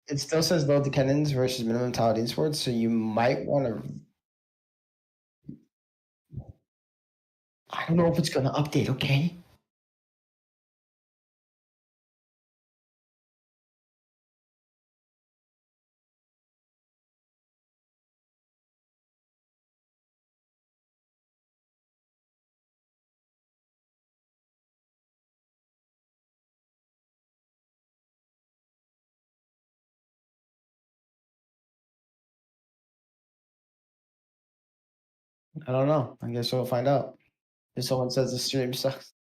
It still says low attendance versus minimum totality in sports, so you might want to. I don't know if it's going to update. Okay. I don't know. I guess we'll find out. If someone says the stream sucks.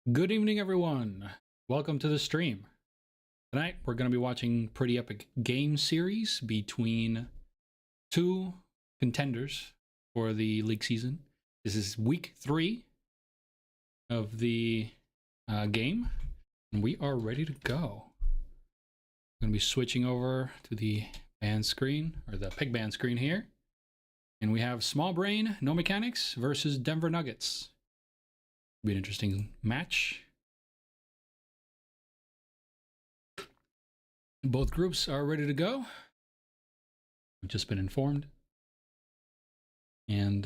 Good evening, everyone. Welcome to the stream. Tonight, we're going to be watching pretty epic game series between two contenders for the league season. This is week 3 of the game, and we are ready to go. I'm going to be switching over to the band screen, or the pick band screen here. And we have Small Brain, No Mechanics versus Denver Nuggets. Be an interesting match. Both groups are ready to go. I've just been informed. And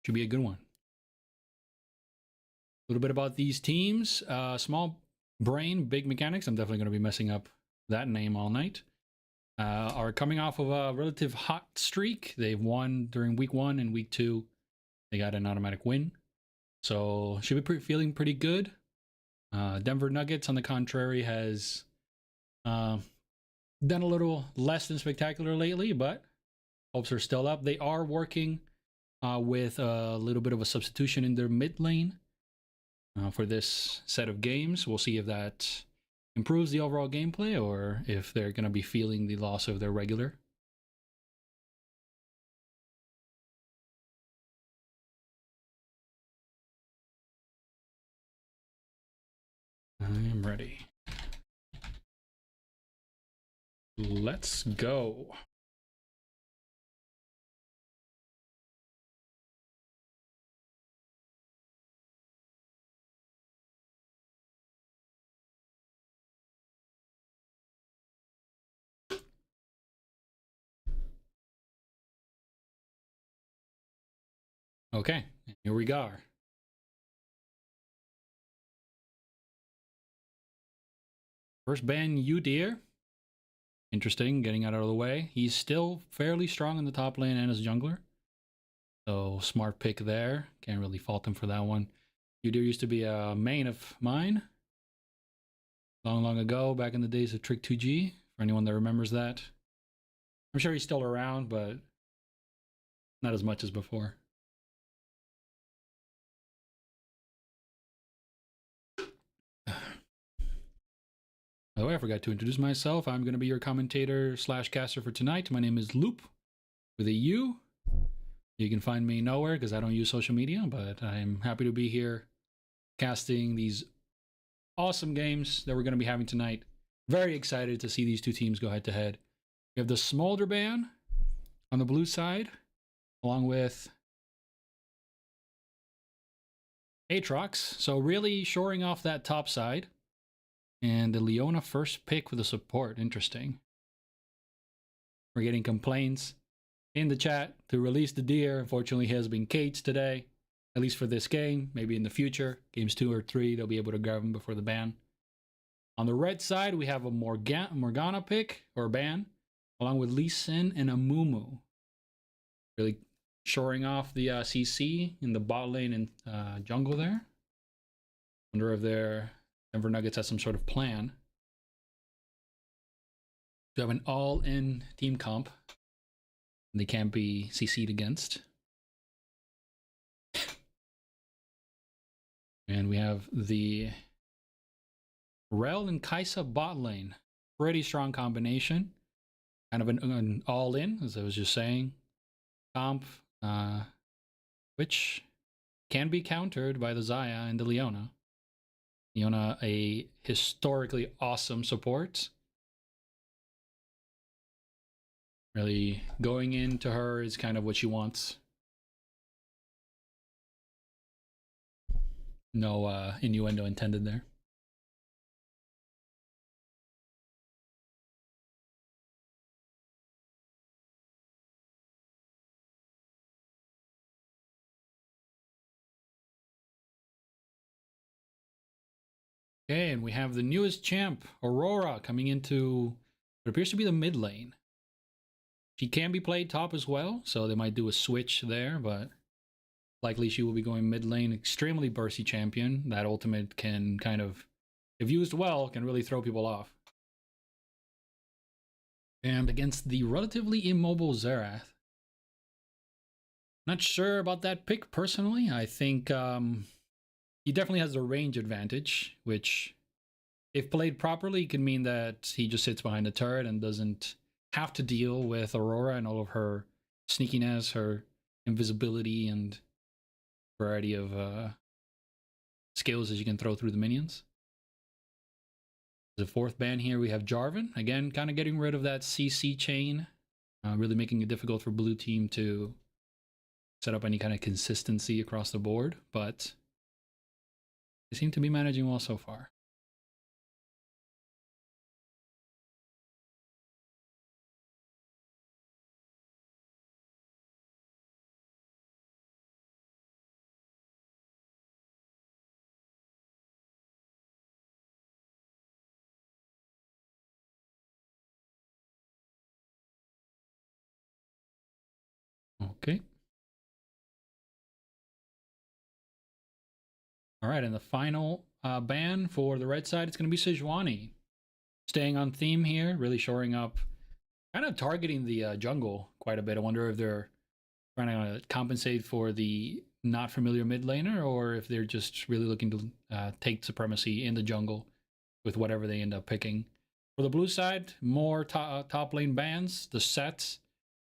should be a good one. A little bit about these teams. Small Brain, Big Mechanics. I'm definitely going to be messing up that name all night. Are coming off of a relative hot streak. They've won during week 1 and week 2. They got an automatic win. So should be feeling pretty good. Denver Nuggets, on the contrary, has done a little less than spectacular lately, but hopes are still up. They are working with a little bit of a substitution in their mid lane for this set of games. We'll see if that improves the overall gameplay or if they're going to be feeling the loss of their regular. I am ready. Let's go. Okay, here we go. First ban Udyr. Interesting, getting out of the way. He's still fairly strong in the top lane and as jungler. So smart pick there. Can't really fault him for that one. Udyr used to be a main of mine. Long ago, back in the days of Trick 2G. For anyone that remembers that. I'm sure he's still around, but not as much as before. By the way, I forgot to introduce myself. I'm going to be your commentator / caster for tonight. My name is Loop with a U. You can find me nowhere because I don't use social media, but I'm happy to be here casting these awesome games that we're going to be having tonight. Very excited to see these two teams go head to head. We have the Smolder ban on the blue side, along with Aatrox. So really shoring off that top side. And the Leona first pick with the support. Interesting. We're getting complaints in the chat to release the deer. Unfortunately, he has been caged today, at least for this game. Maybe in the future, games 2 or 3, they'll be able to grab him before the ban. On the red side, we have a Morgana pick, or ban, along with Lee Sin and Amumu. Really shoring off the CC in the bot lane and jungle there. Wonder if their Denver Nuggets has some sort of plan to have an all-in team comp. They can't be CC'd against. And we have the Rell and Kai'Sa bot lane. Pretty strong combination. Kind of an all-in, as I was just saying. Comp, which can be countered by the Xayah and the Leona. Leona, a historically awesome support. Really, going into her is kind of what she wants. No innuendo intended there. Okay, and we have the newest champ, Aurora, coming into what appears to be the mid lane. She can be played top as well, so they might do a switch there, but likely she will be going mid lane. Extremely bursty champion. That ultimate can kind of, if used well, can really throw people off. And against the relatively immobile Xerath. Not sure about that pick personally. I think he definitely has the range advantage, which, if played properly, can mean that he just sits behind the turret and doesn't have to deal with Aurora and all of her sneakiness, her invisibility, and variety of skills that you can throw through the minions. The fourth ban here, we have Jarvan. Again, kind of getting rid of that CC chain, really making it difficult for blue team to set up any kind of consistency across the board, but they seem to be managing well so far. Okay. All right, and the final ban for the red side, it's going to be Sejuani. Staying on theme here, really shoring up, kind of targeting the jungle quite a bit. I wonder if they're trying to compensate for the not familiar mid laner, or if they're just really looking to take supremacy in the jungle with whatever they end up picking. For the blue side, more top lane bans, the Sets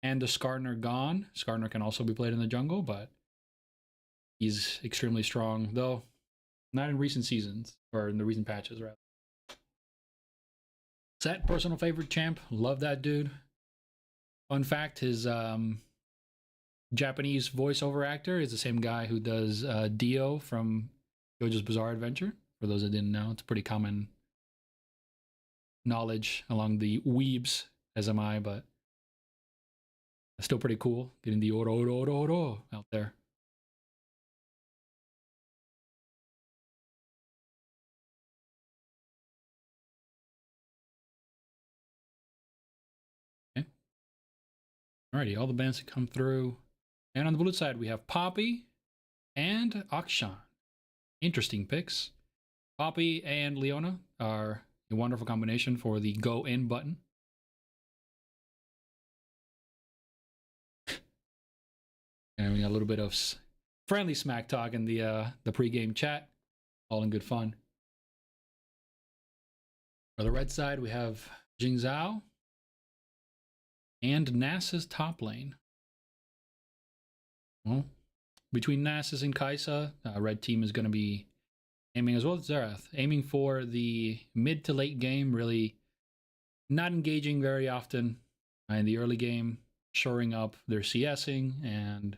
and the Skarner gone. Skarner can also be played in the jungle, but he's extremely strong, though not in recent seasons, or in the recent patches, rather. Set, personal favorite champ. Love that dude. Fun fact, his Japanese voiceover actor is the same guy who does Dio from JoJo's Bizarre Adventure. For those that didn't know, it's pretty common knowledge along the weebs, as am I, but it's still pretty cool getting the oro out there. Okay. Alrighty, all the bands that come through. And on the blue side, we have Poppy and Akshan. Interesting picks. Poppy and Leona are a wonderful combination for the go in button. And we got a little bit of friendly smack talk in the pregame chat, all in good fun. On the red side, we have Jing Zhao and Nasus top lane. Well, between Nasus and Kai'Sa, red team is going to be aiming, as well as Xerath, aiming for the mid to late game, really not engaging very often in the early game, shoring up their CSing and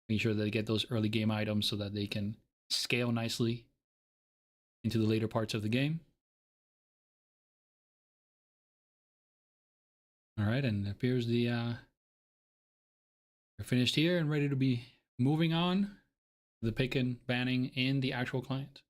making sure that they get those early game items so that they can scale nicely into the later parts of the game. All right, and it appears they're finished here and ready to be moving on the pick and banning in the actual client.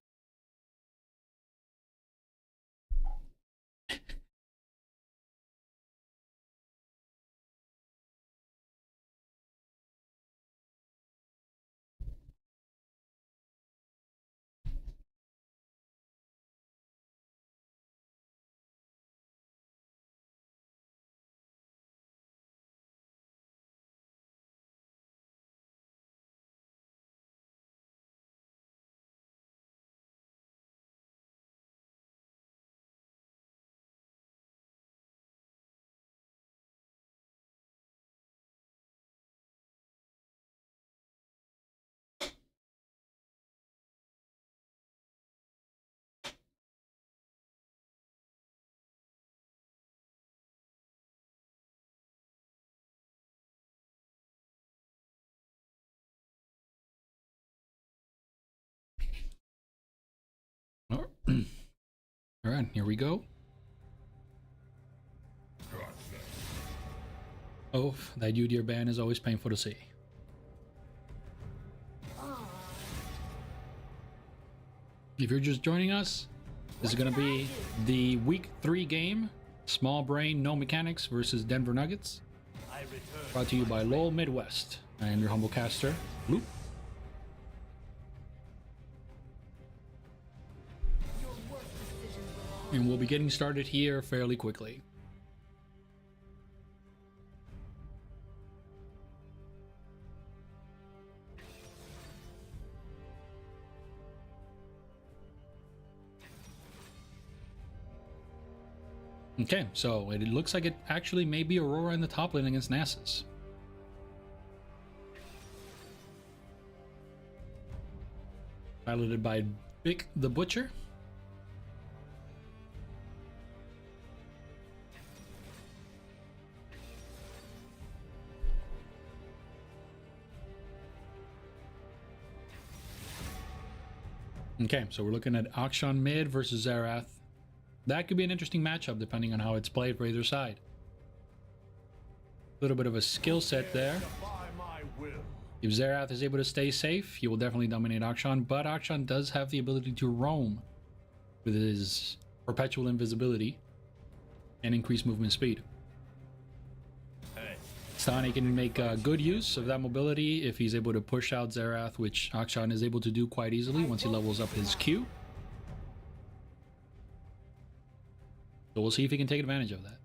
All right, here we go. Oh, that Udyr ban is always painful to see. If you're just joining us, this is going to be the week 3 game, Small Brain No Mechanics versus Denver Nuggets. Brought to you by LOL Midwest. I am your humble caster, Loop. And we'll be getting started here fairly quickly. Okay, so it looks like it actually may be Aurora in the top lane against Nasus. Piloted by Vic the Butcher. Okay, so we're looking at Akshan mid versus Xerath. That could be an interesting matchup depending on how it's played for either side. A little bit of a skill set there. If Xerath is able to stay safe, he will definitely dominate Akshan, but Akshan does have the ability to roam with his perpetual invisibility and increased movement speed. Stani can make good use of that mobility if he's able to push out Xerath, which Akshan is able to do quite easily once he levels up his Q. So we'll see if he can take advantage of that.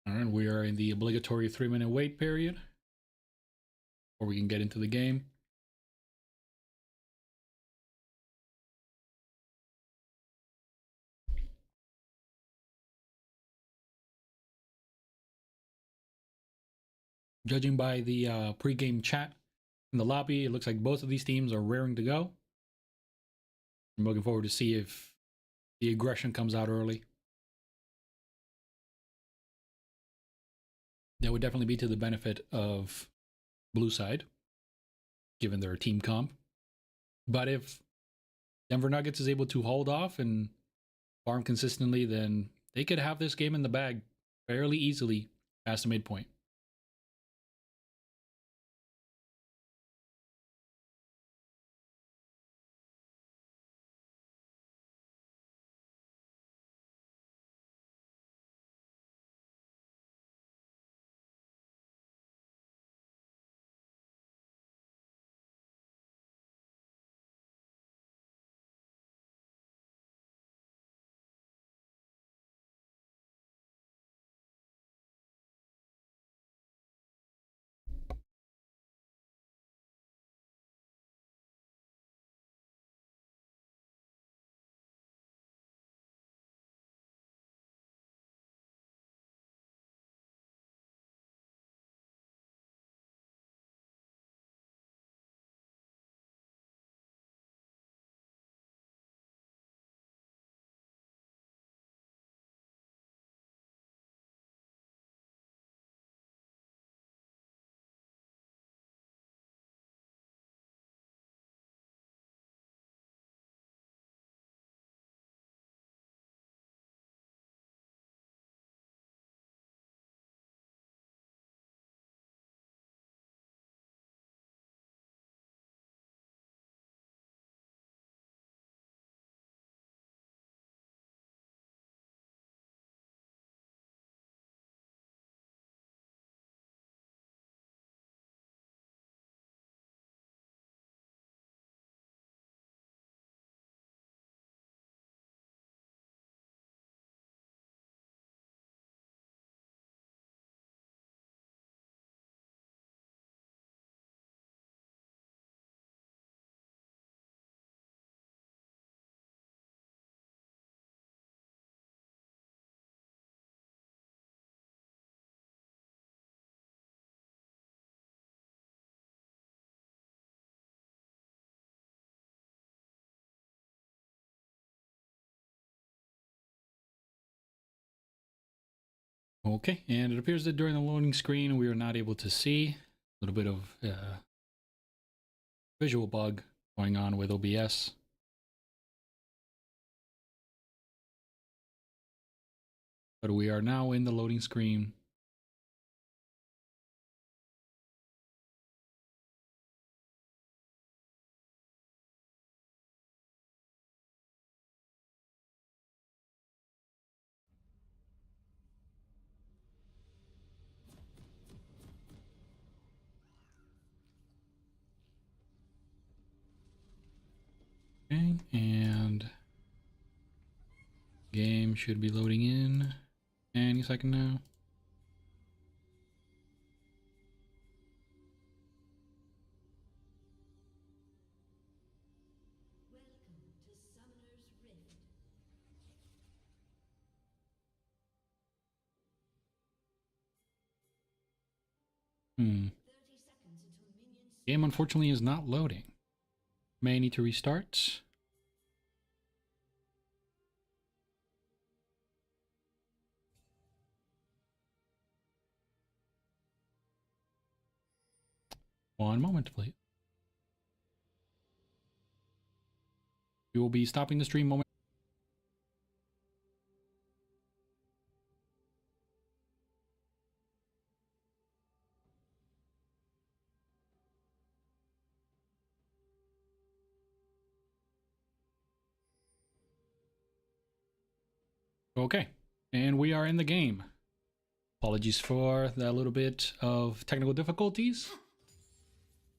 All right, we are in the obligatory 3-minute wait period before we can get into the game. Judging by the pre-game chat in the lobby, it looks like both of these teams are raring to go. I'm looking forward to see if the aggression comes out early. That would definitely be to the benefit of blue side, given their team comp. But if Denver Nuggets is able to hold off and farm consistently, then they could have this game in the bag fairly easily past the midpoint. Okay, and it appears that during the loading screen we are not able to see. A little bit of visual bug going on with OBS. But we are now in the loading screen. Okay, and game should be loading in any second now. Game unfortunately is not loading. May need to restart. One moment, please. We will be stopping the stream moment. Okay, and we are in the game. Apologies for that little bit of technical difficulties.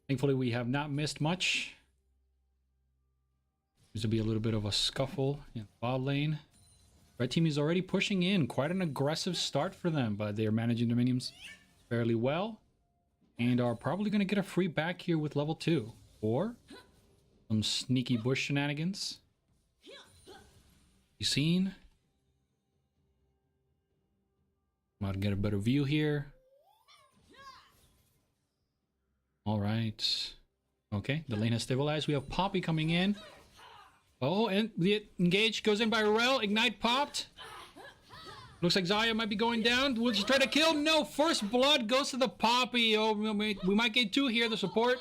Thankfully, we have not missed much. Seems to be a little bit of a scuffle in the bot lane. Red team is already pushing in. Quite an aggressive start for them, but they are managing the minions fairly well. And are probably going to get a free back here with level 2. Or some sneaky bush shenanigans. You seen? Might get a better view here. All right. Okay, the lane has stabilized. We have Poppy coming in. Oh, and the engage goes in by Rel. Ignite popped. Looks like Xayah might be going down. Will she try to kill? No, first blood goes to the Poppy. Oh, we might get 2 here. The support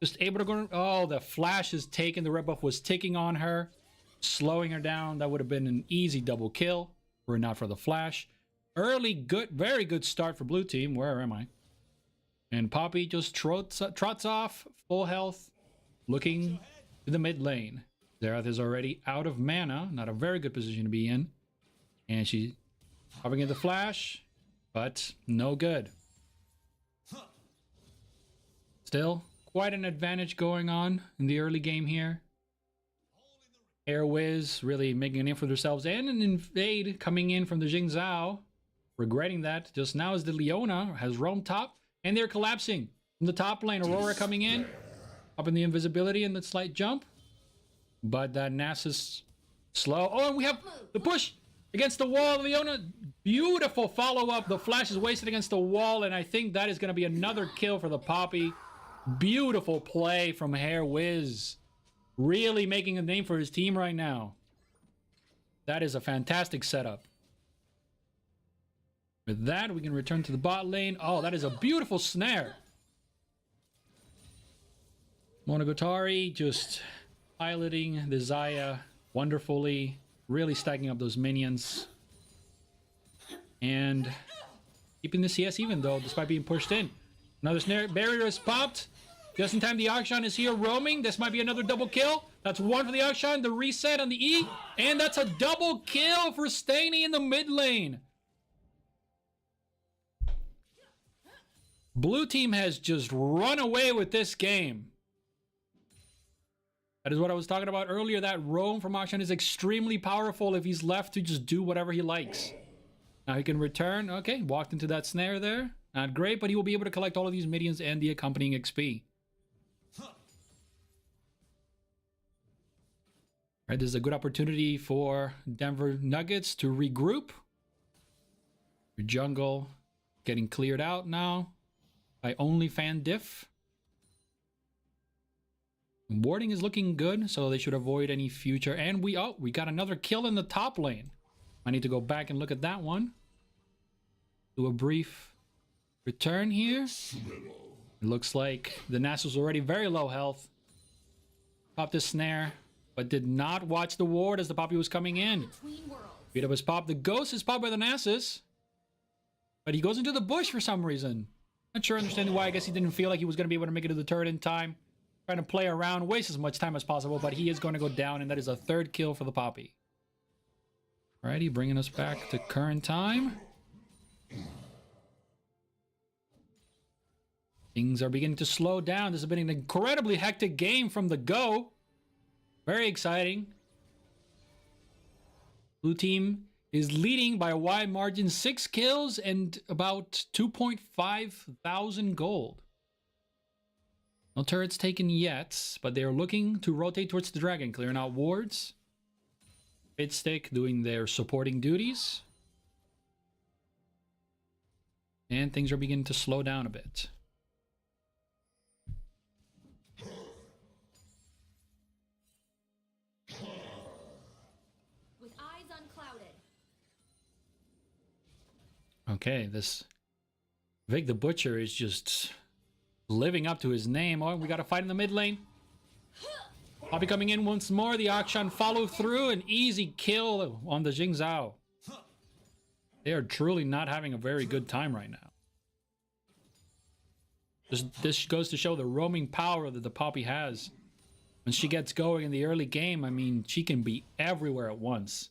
just able to go. Oh, the flash is taken. The red buff was ticking on her, slowing her down. That would have been an easy double kill were it not for the flash. Early good, very good start for blue team. Where am I? And Poppy just trots off, full health, looking to the mid lane. Xerath is already out of mana, not a very good position to be in. And she's popping in the flash, but no good. Still, quite an advantage going on in the early game here. Airwiz really making a name for themselves, and an invade coming in from the Jing Zhao. Regretting that just now as the Leona has roamed top, and they're collapsing from the top lane. Aurora coming in, up in the invisibility and the slight jump. But that Nasus slow. Oh, and we have the push against the wall. Leona, beautiful follow-up. The flash is wasted against the wall, and I think that is going to be another kill for the Poppy. Beautiful play from Airwiz. Really making a name for his team right now. That is a fantastic setup. With that, we can return to the bot lane. Oh, that is a beautiful snare. Monogatari just piloting the Xayah wonderfully. Really stacking up those minions. And keeping the CS even, though, despite being pushed in. Another snare barrier is popped. Just in time, the Akshan is here roaming. This might be another double kill. That's 1 for the Akshan. The reset on the E. And that's a double kill for Staney in the mid lane. Blue team has just run away with this game. That is what I was talking about earlier. That roam from Akshan is extremely powerful if he's left to just do whatever he likes. Now he can return. Okay, walked into that snare there. Not great, but he will be able to collect all of these minions and the accompanying XP. Right, this is a good opportunity for Denver Nuggets to regroup. Your jungle getting cleared out now by OnlyFan Diff. Warding is looking good, so they should avoid any future. And we got another kill in the top lane. I need to go back and look at that one. do a brief return here. It looks like the Nasus already very low health. Popped the snare, but did not watch the ward as the Poppy was coming in. Beat up his pop. The ghost is popped by the Nasus, but he goes into the bush for some reason. Not sure understanding why. I guess he didn't feel like he was going to be able to make it to the turret in time. Trying to play around, waste as much time as possible, but he is going to go down, and that is a third kill for the Poppy. Alrighty, bringing us back to current time. Things are beginning to slow down. This has been an incredibly hectic game from the go. Very exciting. Blue team is leading by a wide margin, 6 kills and about 2.5 thousand gold. No turrets taken yet, but they are looking to rotate towards the dragon, clearing out wards. Fitstick doing their supporting duties. And things are beginning to slow down a bit. With eyes unclouded. Okay, this Vic the Butcher is just living up to his name. Oh, we got a fight in the mid lane. Poppy coming in once more. The Akshan follow through. An easy kill on the Jing Zhao. They are truly not having a very good time right now. This goes to show the roaming power that the Poppy has. When she gets going in the early game, I mean, she can be everywhere at once.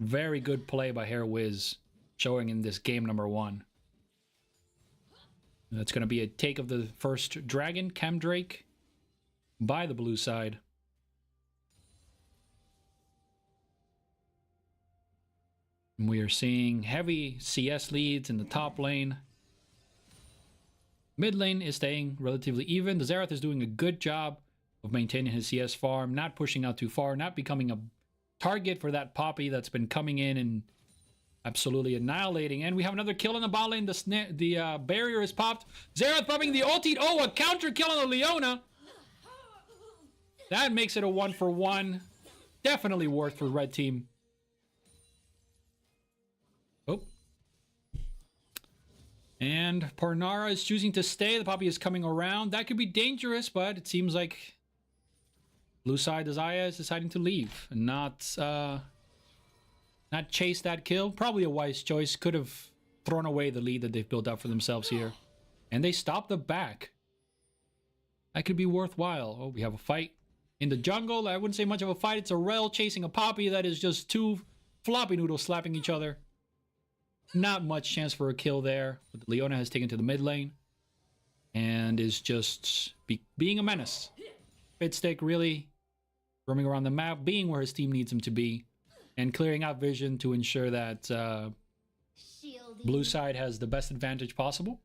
Very good play by Hair Wiz, showing in this game number 1. That's going to be a take of the first dragon, Chemdrake, by the blue side. And we are seeing heavy CS leads in the top lane. Mid lane is staying relatively even. The Xerath is doing a good job of maintaining his CS farm, not pushing out too far, not becoming a target for that Poppy that's been coming in and absolutely annihilating. And we have another kill in the bot lane. The barrier is popped. Xerath popping the ulti. Oh, a counter kill on the Leona. That makes it a 1-for-1. Definitely worth for red team. Oh. And Parnara is choosing to stay. The Poppy is coming around. That could be dangerous, but it seems like blue side Desire is deciding to leave and not chase that kill. Probably a wise choice. Could have thrown away the lead that they've built up for themselves here. And they stopped the back. That could be worthwhile. Oh, we have a fight in the jungle. I wouldn't say much of a fight. It's a Rel chasing a Poppy. That is just 2 floppy noodles slapping each other. Not much chance for a kill there. But Leona has taken to the mid lane. And is just being a menace. Fitstick really roaming around the map, being where his team needs him to be. And clearing out vision to ensure that blue side has the best advantage possible.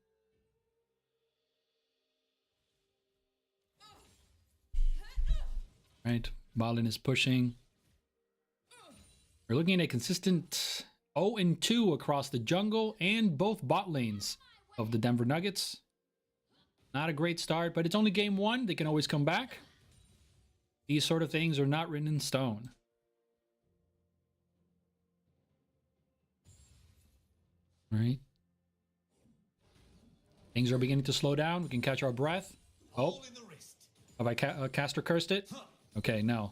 Right, Balin is pushing. We're looking at a consistent 0-2 across the jungle and both bot lanes of the Denver Nuggets. Not a great start, but it's only game 1. They can always come back. These sort of things are not written in stone. All right. Things are beginning to slow down. We can catch our breath. Oh. Have I caster cursed it? Okay, no.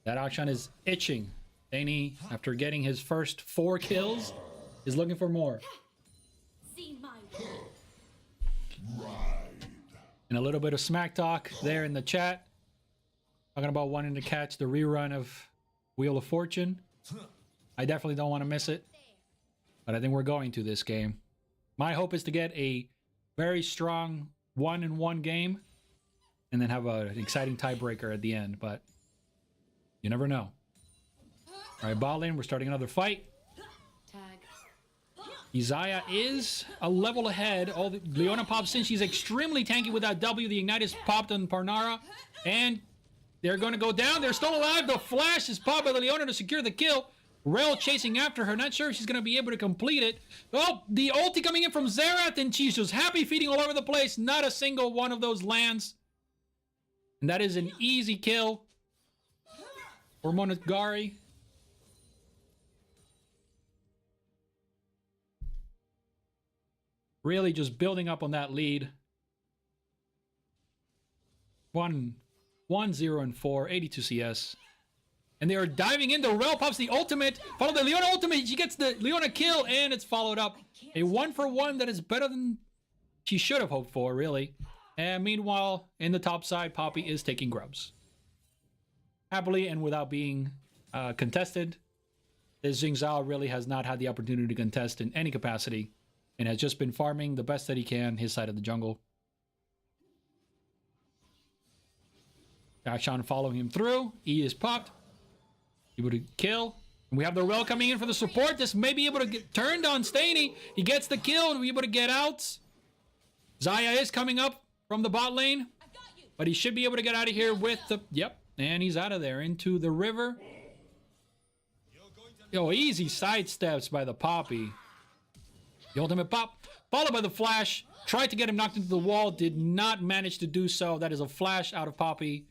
That Akshan is itching. Danny, after getting his first 4 kills, is looking for more. And a little bit of smack talk there in the chat. Talking about wanting to catch the rerun of Wheel of Fortune. I definitely don't want to miss it. But I think we're going to this game. My hope is to get a very strong 1-1 game. And then have an exciting tiebreaker at the end. But you never know. All right, bot lane, we're starting another fight. Izaya is a level ahead. Oh, Leona pops in. She's extremely tanky with that W. The Ignite is popped on Parnara. And they're going to go down. They're still alive. The flash is popped by the Leona to secure the kill. Rel chasing after her. Not sure if she's going to be able to complete it. Oh, the ulti coming in from Xerath. And she's just happy feeding all over the place. Not a single one of those lands. And that is an easy kill for Monogari. Really just building up on that lead. 1-0-4, 82 CS. And they are diving in. The Rel pops the ultimate. Follow the Leona ultimate. She gets the Leona kill, and it's followed up. A 1-for-1 that is better than she should have hoped for, really. And meanwhile, in the top side, Poppy is taking grubs. Happily and without being contested. This Jing Zhao really has not had the opportunity to contest in any capacity and has just been farming the best that he can his side of the jungle. Akshan following him through. E is popped. Able to kill. And we have the Rel coming in for the support. This may be able to get turned on Staney. He gets the kill and we're able to get out. Xayah is coming up from the bot lane. But he should be able to get out of here with the... Yep. And he's out of there into the river. Yo, easy sidesteps by the Poppy. The ultimate pop. Followed by the flash. Tried to get him knocked into the wall. Did not manage to do so. That is a flash out of Poppy.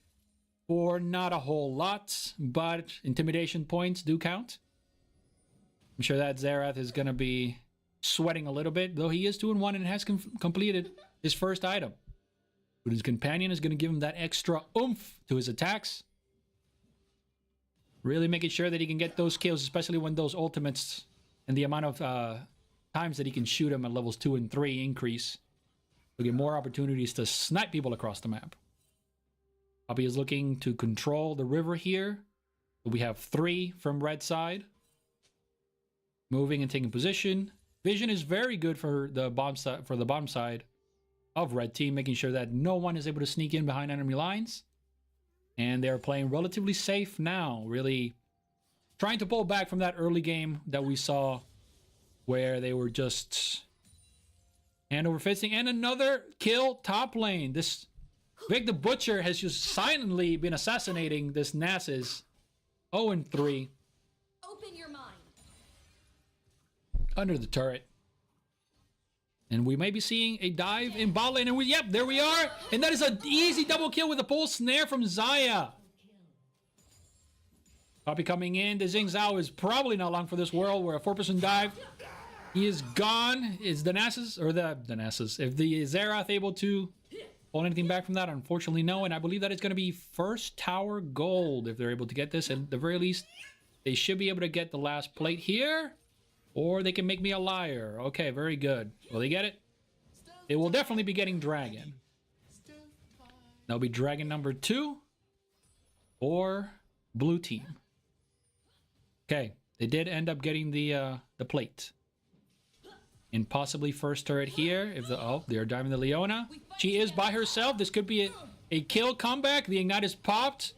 For not a whole lot, but intimidation points do count. I'm sure that Xerath is going to be sweating a little bit, though he is 2-1 and has completed his first item. But his companion is going to give him that extra oomph to his attacks. Really making sure that he can get those kills, especially when those ultimates and the amount of times that he can shoot them at levels 2 and 3 increase. He'll get more opportunities to snipe people across the map. Poppy is looking to control the river here. We have 3 from red side. Moving and taking position. Vision is very good for the bottom side of red team, making sure that no one is able to sneak in behind enemy lines. And they're playing relatively safe now, really trying to pull back from that early game that we saw where they were just hand over fisting. And another kill top lane. This Vic the Butcher has just silently been assassinating this Nasus. 0-3. Open your mind. Under the turret. And we may be seeing a dive in bot lane. And yep, there we are. And that is an easy double kill with a pull snare from Xayah. Poppy coming in. The Jing Zhao is probably not long for this world where a 4-person dive. He is gone. Is the Nasus, or the Nasus, if the Xerath able to hold anything back from that? Unfortunately, no. And I believe that it's going to be first tower gold if they're able to get this. At the very least, they should be able to get the last plate here. Or they can make me a liar. Okay, very good. Will they get it? They will definitely be getting Dragon. That'll be Dragon number 2. Or blue team. Okay, they did end up getting the plate. And possibly first turret here. If they're diving the Leona. She is by herself. This could be a kill comeback. The Ignite is popped.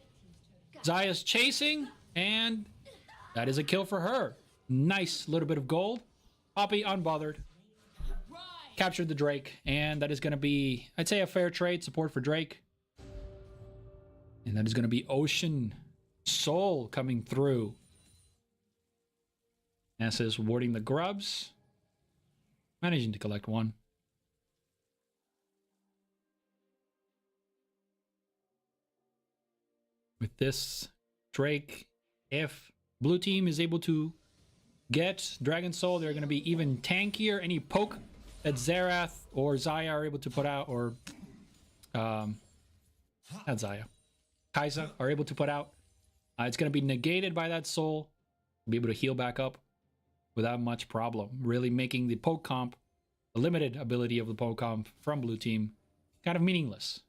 Xayah's chasing. And that is a kill for her. Nice little bit of gold. Poppy unbothered. Captured the Drake. And that is going to be, I'd say, a fair trade. Support for Drake. And that is going to be Ocean Soul coming through. Nasus warding the grubs. Managing to collect one. With this Drake, if blue team is able to get Dragon Soul, they're going to be even tankier. Any poke that Xerath or Xayah are able to put out, or not Xayah, Kai'Sa are able to put out, it's going to be negated by that soul. Be able to heal back up without much problem. Really making the poke comp, the limited ability of the poke comp from blue team, kind of meaningless.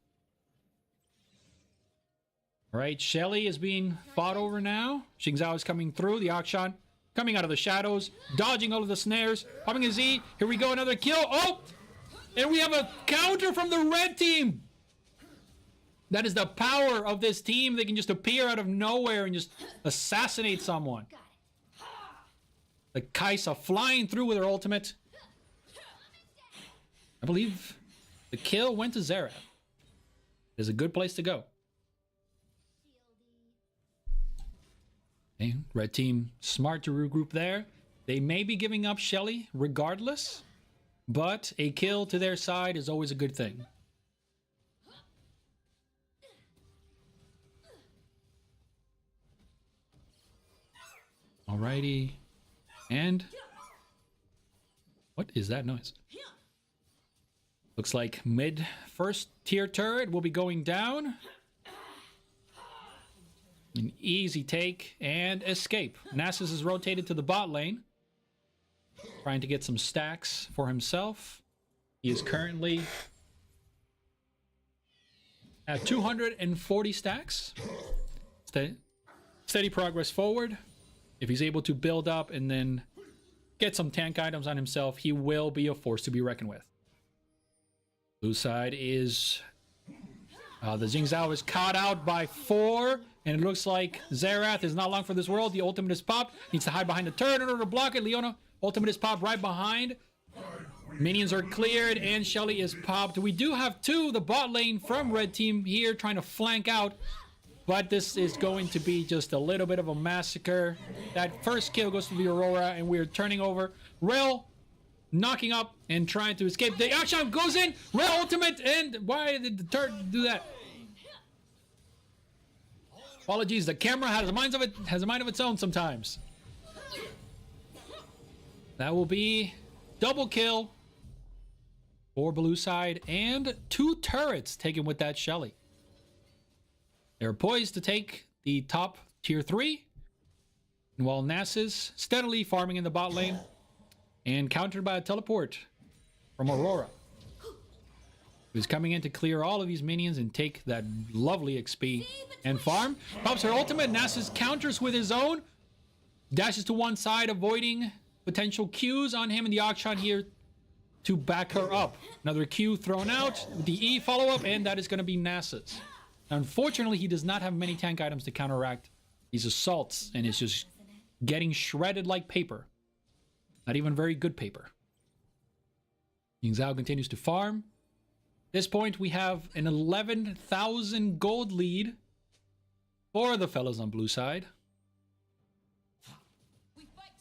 All right, Shelly is being fought over now. Jing Zhao is coming through. The Akshan coming out of the shadows, dodging all of the snares, popping a Z. Here we go, another kill. Oh! And we have a counter from the red team. That is the power of this team. They can just appear out of nowhere and just assassinate someone. The Kai'Sa flying through with her ultimate. I believe the kill went to Xerath. It's a good place to go. Okay, red team smart to regroup there. They may be giving up Shelly regardless, but a kill to their side is always a good thing. Alrighty. And what is that noise? Looks like mid first tier turret will be going down. An easy take and escape. Nasus is rotated to the bot lane, trying to get some stacks for himself. He is currently at 240 stacks. Steady progress forward. If he's able to build up and then get some tank items on himself, he will be a force to be reckoned with. Blue side is... the Jing Zhao is caught out by 4, and it looks like Xerath is not long for this world. The ultimate is popped. Needs to hide behind the turret in order to block it. Leona, ultimate is popped right behind. Minions are cleared, and Shelly is popped. We do have 2, the bot lane from red team here trying to flank out, but this is going to be just a little bit of a massacre. That first kill goes to the Aurora, and we're turning over. Rell knocking up and trying to escape. The Akshan goes in. Rell ultimate, and why did the turret do that? Apologies, the camera has a mind of its own sometimes. That will be double kill for blue side, and 2 turrets taken with that Shelly. They're poised to take the top tier 3, and while Nasus steadily farming in the bot lane and countered by a teleport from Aurora, who's coming in to clear all of these minions and take that lovely XP and farm. Pops her ultimate. Nasus counters with his own, dashes to one side, avoiding potential Qs on him, and the Akshan here to back her up. Another Q thrown out, the E follow-up, and that is going to be Nasus. Unfortunately, he does not have many tank items to counteract these assaults, and is just getting shredded like paper. Not even very good paper. Ying Zhao continues to farm. At this point, we have an 11,000 gold lead for the fellas on blue side.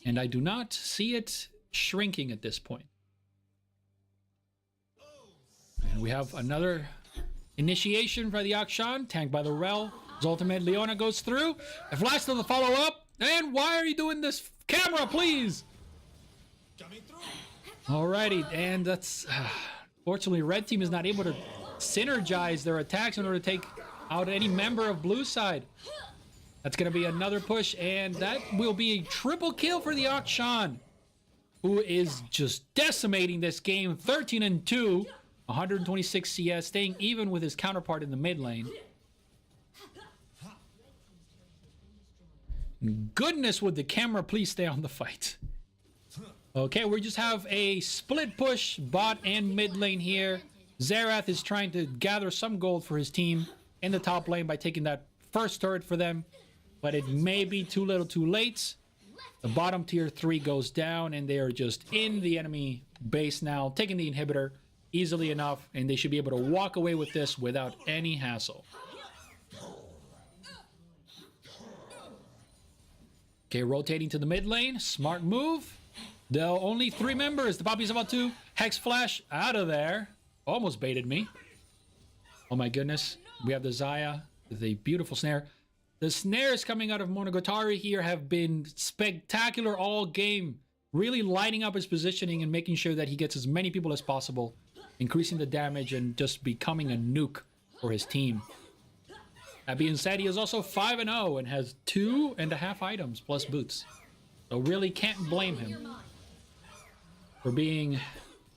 And I do not see it shrinking at this point. And we have another initiation for the Akshan, tanked by the Rell. His ultimate, Leona goes through. A flash to the follow-up. And why are you doing this? Camera, please! Alrighty, and that's... Fortunately, red team is not able to synergize their attacks in order to take out any member of blue side. That's going to be another push, and that will be a triple kill for the Akshan, who is just decimating this game. 13-2, 126 CS, staying even with his counterpart in the mid lane. Goodness, would the camera please stay on the fight. Okay, we just have a split push, bot and mid lane here. Xerath is trying to gather some gold for his team in the top lane by taking that first turret for them, but it may be too little too late. The bottom tier 3 goes down, and they are just in the enemy base now, taking the inhibitor easily enough, and they should be able to walk away with this without any hassle. Okay, rotating to the mid lane. Smart move. Though only 3 members. The Poppy's about to Hex Flash out of there. Almost baited me. Oh my goodness. We have the Xayah with a beautiful snare. The snares coming out of Monogatari here have been spectacular all game. Really lighting up his positioning and making sure that he gets as many people as possible. Increasing the damage and just becoming a nuke for his team. That being said, he is also 5-0 and has 2.5 items plus boots. So really can't blame him for being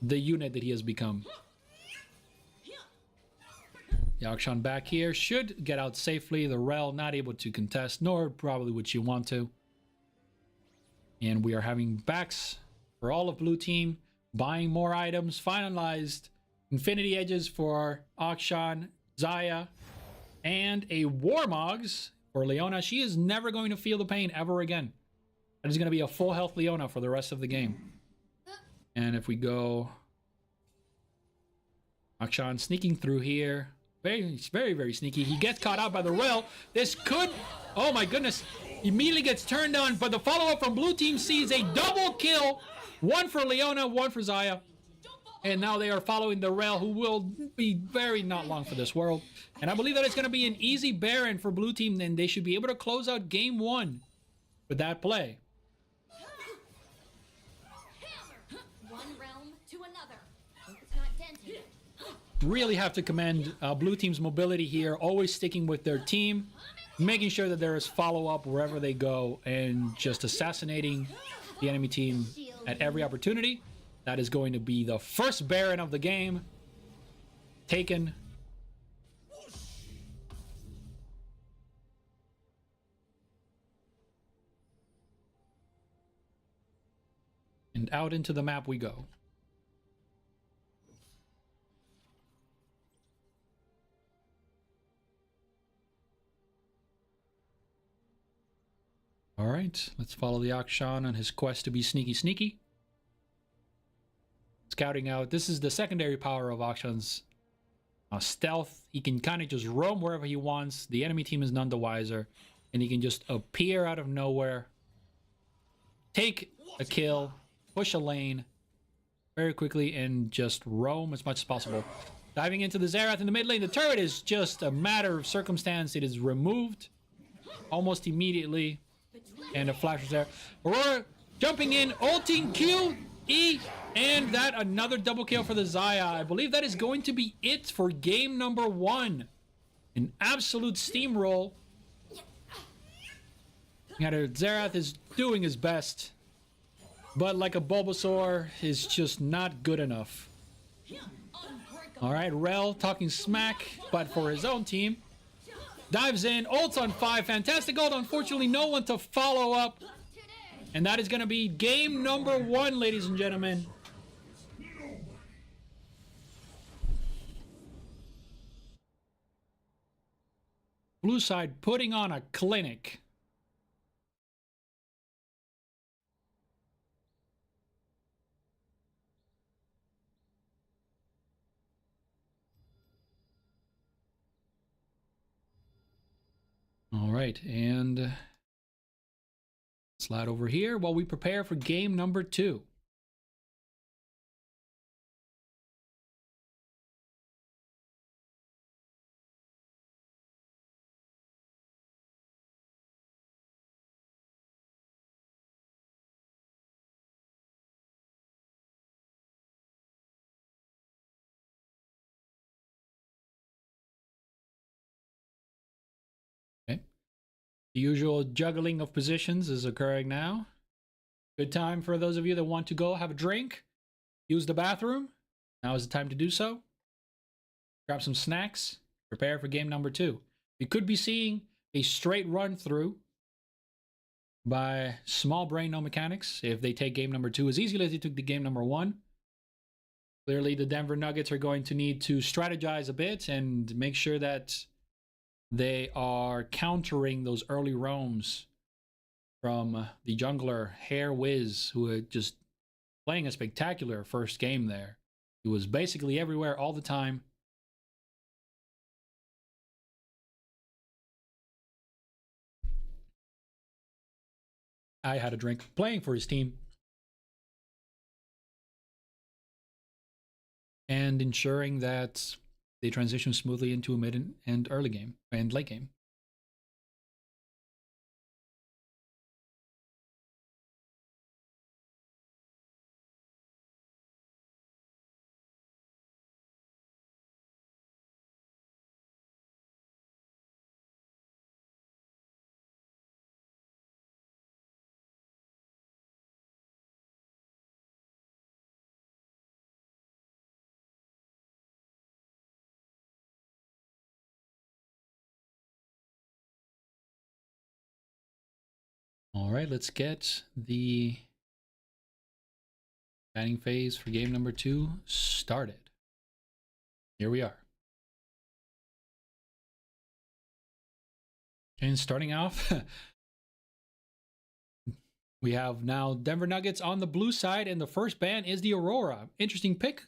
the unit that he has become. The Akshan back here should get out safely. The Rell not able to contest, nor probably would she want to. And we are having backs for all of blue team, buying more items, finalized Infinity Edges for Akshan, Xayah, and a Warmogs for Leona. She is never going to feel the pain ever again. That is going to be a full health Leona for the rest of the game. And if we go... Akshan sneaking through here. Very, very sneaky. He gets caught out by the Rell. This could... Oh my goodness. Immediately gets turned down, but the follow-up from blue team sees a double kill. One for Leona, one for Xayah. And now they are following the Rell, who will be very not long for this world. And I believe that it's going to be an easy Baron for blue team, and they should be able to close out game 1 with that play. One realm to another. Hope it's not dented. really have to commend Blue Team's mobility here, always sticking with their team, making sure that there is follow-up wherever they go, and just assassinating the enemy team at every opportunity. That is going to be the first Baron of the game. Taken. And out into the map we go. All right, let's follow the Akshan on his quest to be sneaky. Scouting out. This is the secondary power of Akshan's stealth. He can kind of just roam wherever he wants. The enemy team is none the wiser. And he can just appear out of nowhere. Take a kill. Push a lane very quickly and just roam as much as possible. Diving into the Xerath in the mid lane. The turret is just a matter of circumstance. It is removed almost immediately. And a flash is there. Aurora jumping in, ulting Q, E, and that another double kill for the Xayah. I believe that is going to be it for game number 1. An absolute steamroll. Xerath is doing his best. But like a Bulbasaur, is just not good enough. Alright, Rel talking smack, but for his own team. Dives in, ults on 5, fantastic ult, unfortunately no one to follow up. And that is going to be game number 1, ladies and gentlemen. Blue side putting on a clinic. All right, and slide over here while we prepare for game number 2. Okay. The usual juggling of positions is occurring now. Good time for those of you that want to go have a drink, use the bathroom. Now is the time to do so. Grab some snacks, prepare for game number 2. You could be seeing a straight run through by Small Brain No Mechanics if they take game number 2 as easily as they took the game number 1. Clearly, the Denver Nuggets are going to need to strategize a bit and make sure that they are countering those early roams from the jungler Hair Wiz, who had just playing a spectacular first game there. He was basically everywhere all the time. I had a drink playing for his team and ensuring that they transition smoothly into a mid and early game and late game. All right, let's get the batting phase for game number 2 started. Here we are. And starting off, we have now Denver Nuggets on the blue side, and the first ban is the Aurora. Interesting pick.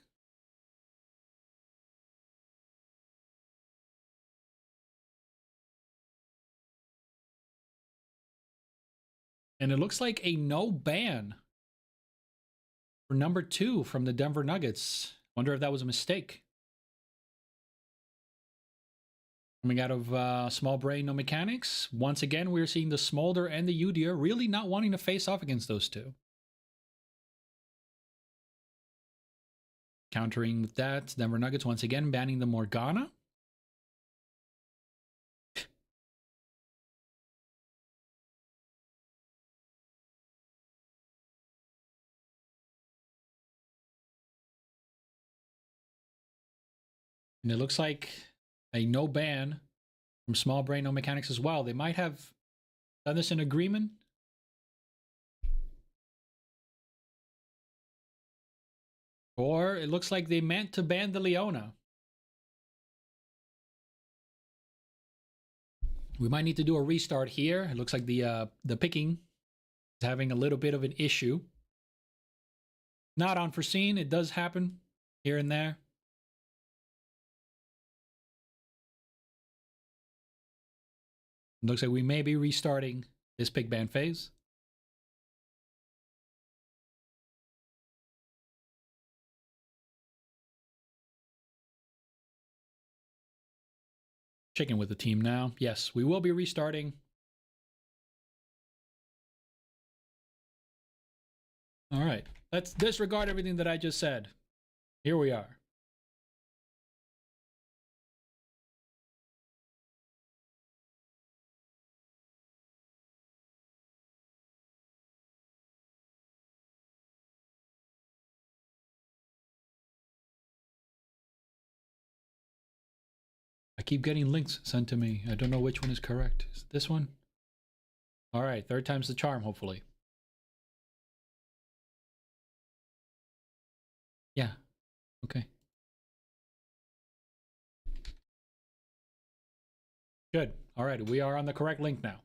And it looks like a no ban for number 2 from the Denver Nuggets. Wonder if that was a mistake. Coming out of Small Brain No Mechanics, once again, we're seeing the Smolder and the Udyr really not wanting to face off against those two. Countering with that, Denver Nuggets once again banning the Morgana. And it looks like a no ban from Small Brain No Mechanics as well. They might have done this in agreement. Or it looks like they meant to ban the Leona. We might need to do a restart here. It looks like the picking is having a little bit of an issue. Not unforeseen. It does happen here and there. It looks like we may be restarting this pick ban phase. Checking with the team now. Yes, we will be restarting. All right. Let's disregard everything that I just said. Here we are. I keep getting links sent to me. I don't know which one is correct. Is it this one? All right, third time's the charm, hopefully. Yeah, okay. Good. All right, we are on the correct link now.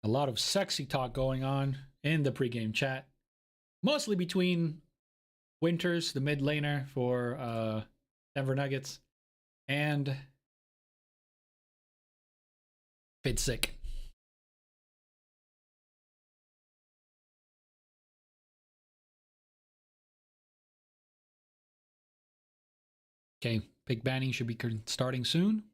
A lot of sexy talk going on in the pregame chat, mostly between Winters, the mid laner for Denver Nuggets, and Fitzik. Okay, pick banning should be starting soon.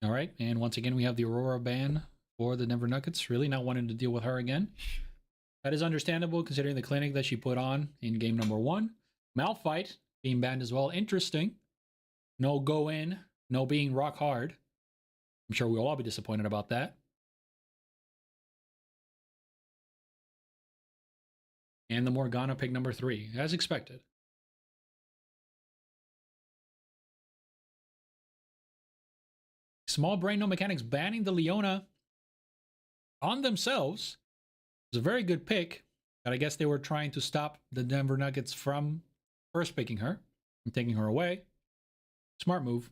All right, and once again, we have the Aurora ban for the Denver Nuggets, really not wanting to deal with her again. That is understandable considering the clinic that she put on in game number 1. Malphite being banned as well. Interesting. No go in, no being rock hard. I'm sure we'll all be disappointed about that. And the Morgana pick number 3, as expected. Small Brain No Mechanics banning the Leona on themselves. It's a very good pick, but I guess they were trying to stop the Denver Nuggets from first picking her and taking her away. Smart move.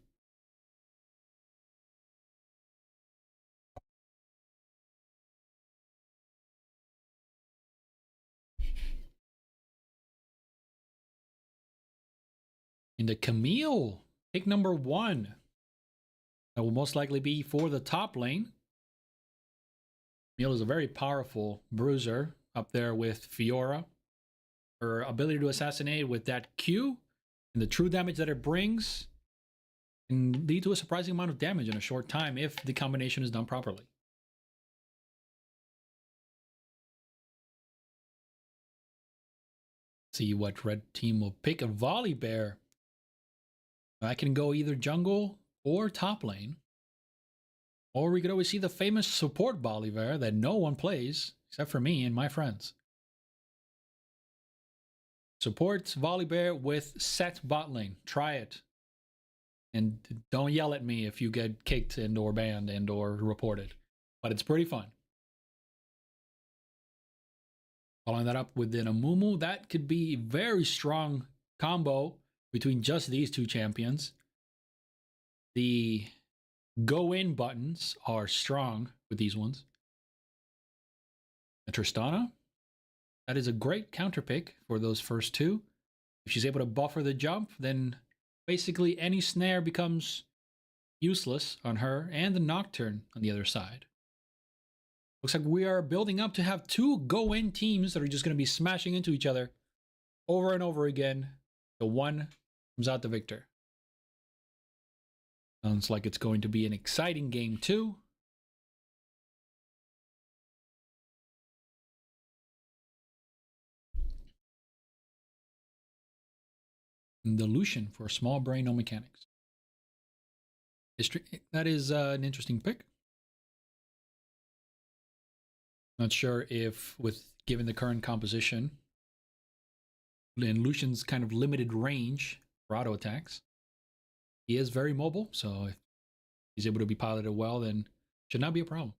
In the Camille, pick number 1. That will most likely be for the top lane. Camille is a very powerful bruiser up there with Fiora. Her ability to assassinate with that Q and the true damage that it brings can lead to a surprising amount of damage in a short time if the combination is done properly. See what red team will pick. A Volibear. I can go either jungle or top lane. Or we could always see the famous support Volibear that no one plays except for me and my friends. Support Volibear with set bot lane. Try it. And don't yell at me if you get kicked and or banned and or reported. But it's pretty fun. Following that up with an Amumu, that could be a very strong combo between just these two champions. The go-in buttons are strong with these ones. And Tristana, that is a great counter pick for those first two. If she's able to buffer the jump, then basically any snare becomes useless on her, and the Nocturne on the other side. Looks like we are building up to have two go-in teams that are just going to be smashing into each other over and over again. The one comes out the victor. Sounds like it's going to be an exciting game too. And the Lucian for small brain, no mechanics. That is an interesting pick. Not sure if, given the current composition and Lucian's kind of limited range for auto attacks, he is very mobile. So if he's able to be piloted well, then should not be a problem.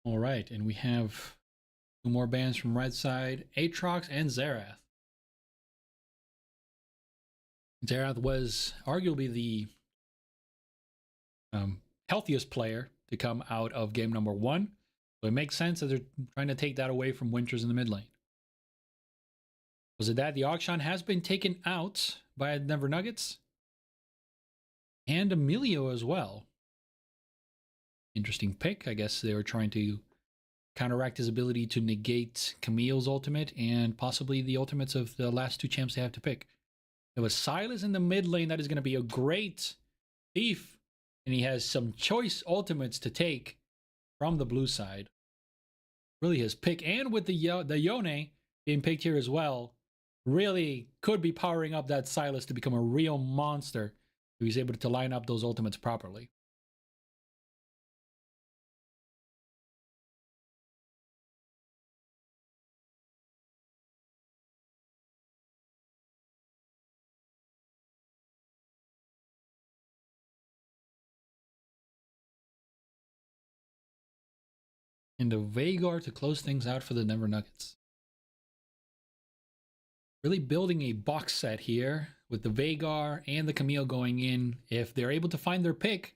All right, and we have two more bans from red side, Aatrox and Xerath. Xerath was arguably the healthiest player to come out of game number 1. So it makes sense that they're trying to take that away from Winters in the mid lane. Was it that the Akshan has been taken out by Denver Nuggets? And Emilio as well. Interesting pick. I guess they were trying to counteract his ability to negate Camille's ultimate and possibly the ultimates of the last two champs they have to pick. There was Sylas in the mid lane. That is going to be a great thief. And he has some choice ultimates to take from the blue side. Really his pick. And with the Yone being picked here as well, really could be powering up that Sylas to become a real monster if he's able to line up those ultimates properly. And the Veigar to close things out for the Denver Nuggets. Really building a box set here with the Veigar and the Camille going in. If they're able to find their pick,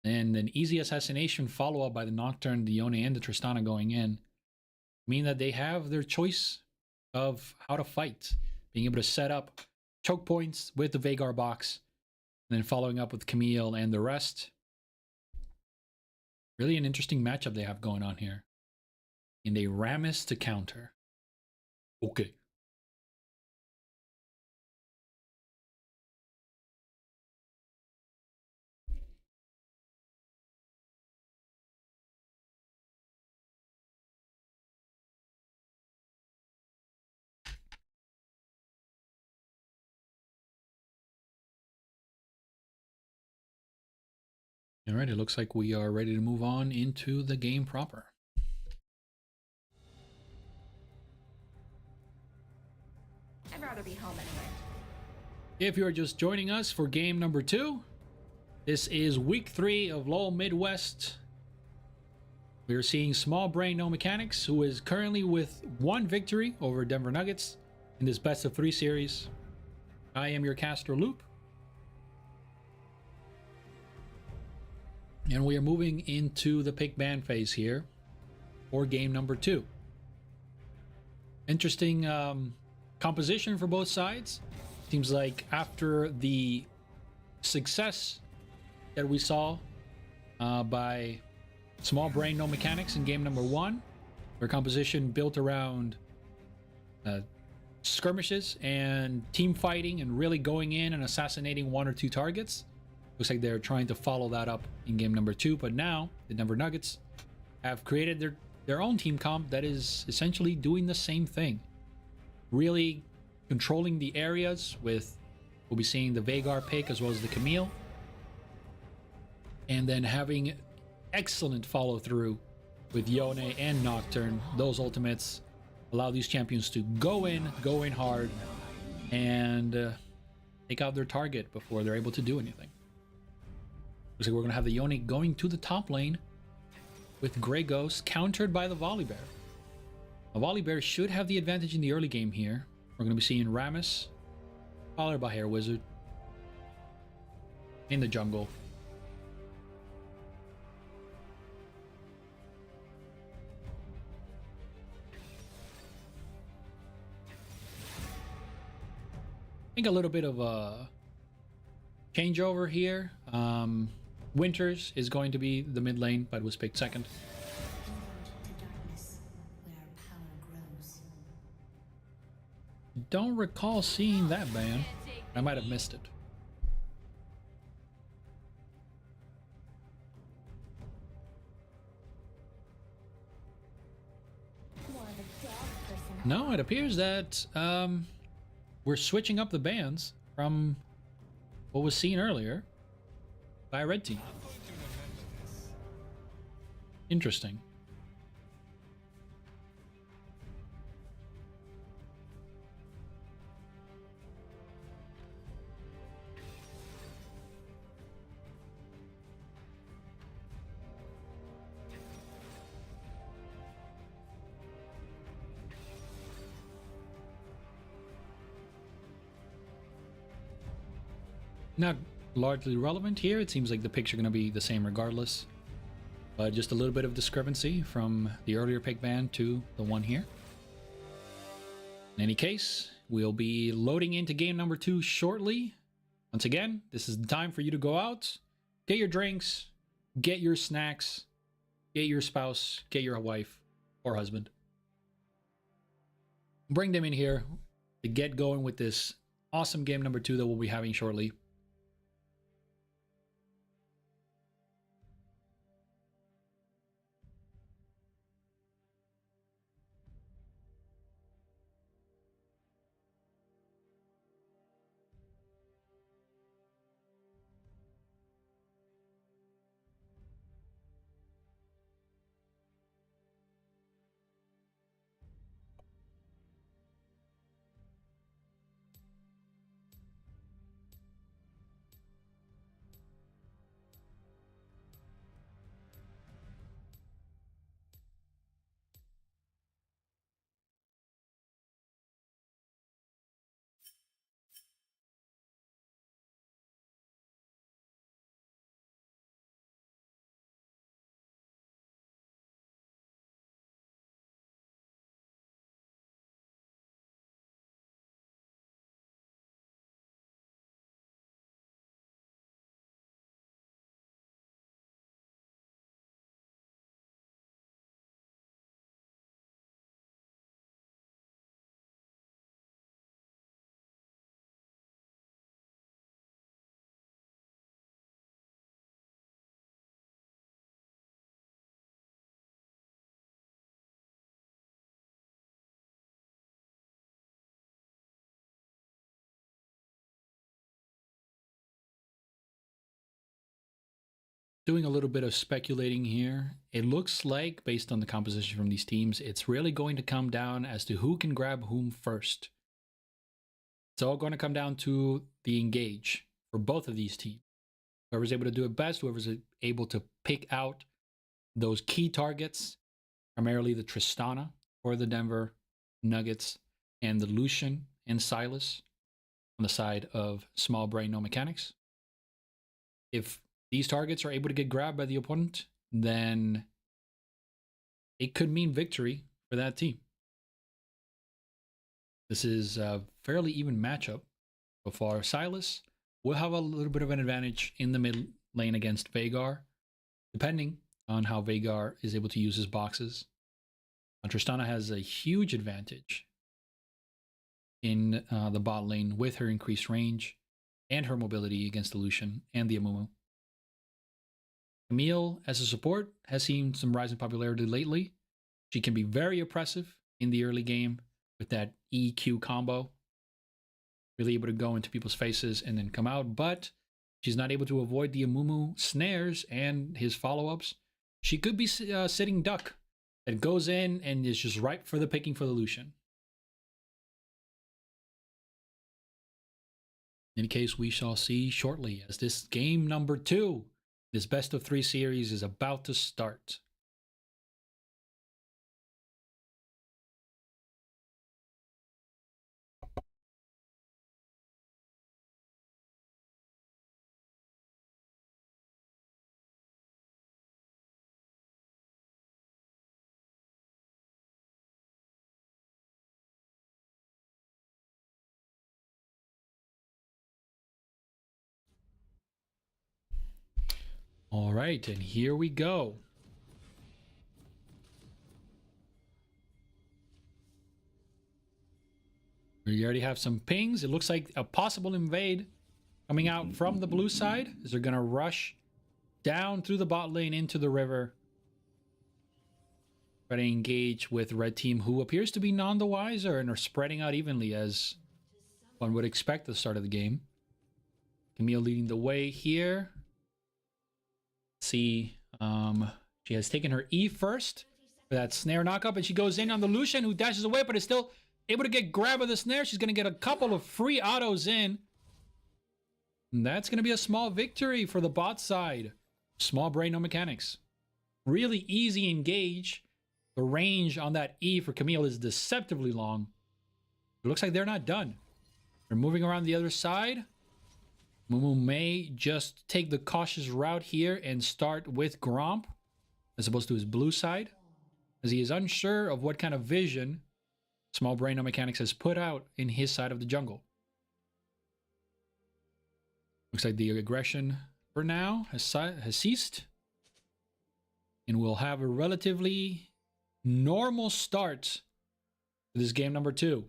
and an easy assassination follow-up by the Nocturne, the Yone, and the Tristana going in, mean that they have their choice of how to fight. Being able to set up choke points with the Veigar box, and then following up with Camille and the rest. Really an interesting matchup they have going on here. And a Rammus to counter. Okay. All right, it looks like we are ready to move on into the game proper. I'd rather be home anyway. If you're just joining us for game number 2, this is week 3 of LoL Midwest. We are seeing Small Brain No Mechanics, who is currently with 1 victory over Denver Nuggets in this best of 3 series. I am your caster, Loop. And we are moving into the pick ban phase here for game number 2. Interesting composition for both sides. Seems like after the success that we saw by Small Brain No Mechanics in game number 1, their composition built around skirmishes and team fighting and really going in and assassinating 1 or 2 targets. Looks like they're trying to follow that up in game number 2, but now the Denver Nuggets have created their own team comp that is essentially doing the same thing. Really controlling the areas with, we'll be seeing the Veigar pick as well as the Camille. And then having excellent follow through with Yone and Nocturne. Those ultimates allow these champions to go in hard, and take out their target before they're able to do anything. Looks like we're going to have the Yone going to the top lane with Grey Ghost, countered by the Volibear. The Volibear should have the advantage in the early game here. We're going to be seeing Rammus, followed by Hair Wizard, in the jungle. I think a little bit of a changeover here. Winters is going to be the mid lane, but was picked second. Don't recall seeing that ban. I might have missed it. No, it appears that we're switching up the bans from what was seen earlier by a red team. Interesting. Not largely relevant here. It seems like the picks are going to be the same regardless. But just a little bit of discrepancy from the earlier pick ban to the one here. In any case, we'll be loading into game number 2 shortly. Once again, this is the time for you to go out, get your drinks, get your snacks, get your spouse, get your wife or husband. Bring them in here to get going with this awesome game number 2 that we'll be having shortly. Doing a little bit of speculating here. It looks like, based on the composition from these teams, it's really going to come down as to who can grab whom first. It's all going to come down to the engage for both of these teams. Whoever's able to do it best, whoever's able to pick out those key targets, primarily the Tristana for the Denver Nuggets and the Lucian and Silas on the side of Small Brain No Mechanics. If these targets are able to get grabbed by the opponent, then it could mean victory for that team. This is a fairly even matchup so far. Silas will have a little bit of an advantage in the mid lane against Veigar, depending on how Veigar is able to use his boxes. Tristana has a huge advantage in the bot lane with her increased range and her mobility against the Lucian and the Amumu. Camille, as a support, has seen some rise in popularity lately. She can be very oppressive in the early game with that EQ combo. Really able to go into people's faces and then come out, but she's not able to avoid the Amumu snares and his follow-ups. She could be sitting duck that goes in and is just ripe for the picking for the Lucian. In case we shall see shortly as this game number 2, this best of 3 series is about to start. All right, and here we go. We already have some pings. It looks like a possible invade coming out from the blue side as they're going to rush down through the bot lane into the river. Try to engage with red team, who appears to be none the wiser and are spreading out evenly as one would expect at the start of the game. Camille leading the way here. See, she has taken her E first for that snare knockup, and she goes in on the Lucian, who dashes away, but is still able to get grab of the snare. She's going to get a couple of free autos in. And that's going to be a small victory for the bot side. Small brain, no mechanics. Really easy engage. The range on that E for Camille is deceptively long. It looks like they're not done. They're moving around the other side. Mumu may just take the cautious route here and start with Gromp as opposed to his blue side, as he is unsure of what kind of vision Small Brain No Mechanics has put out in his side of the jungle. Looks like the aggression for now has ceased, and we'll have a relatively normal start to this game number 2.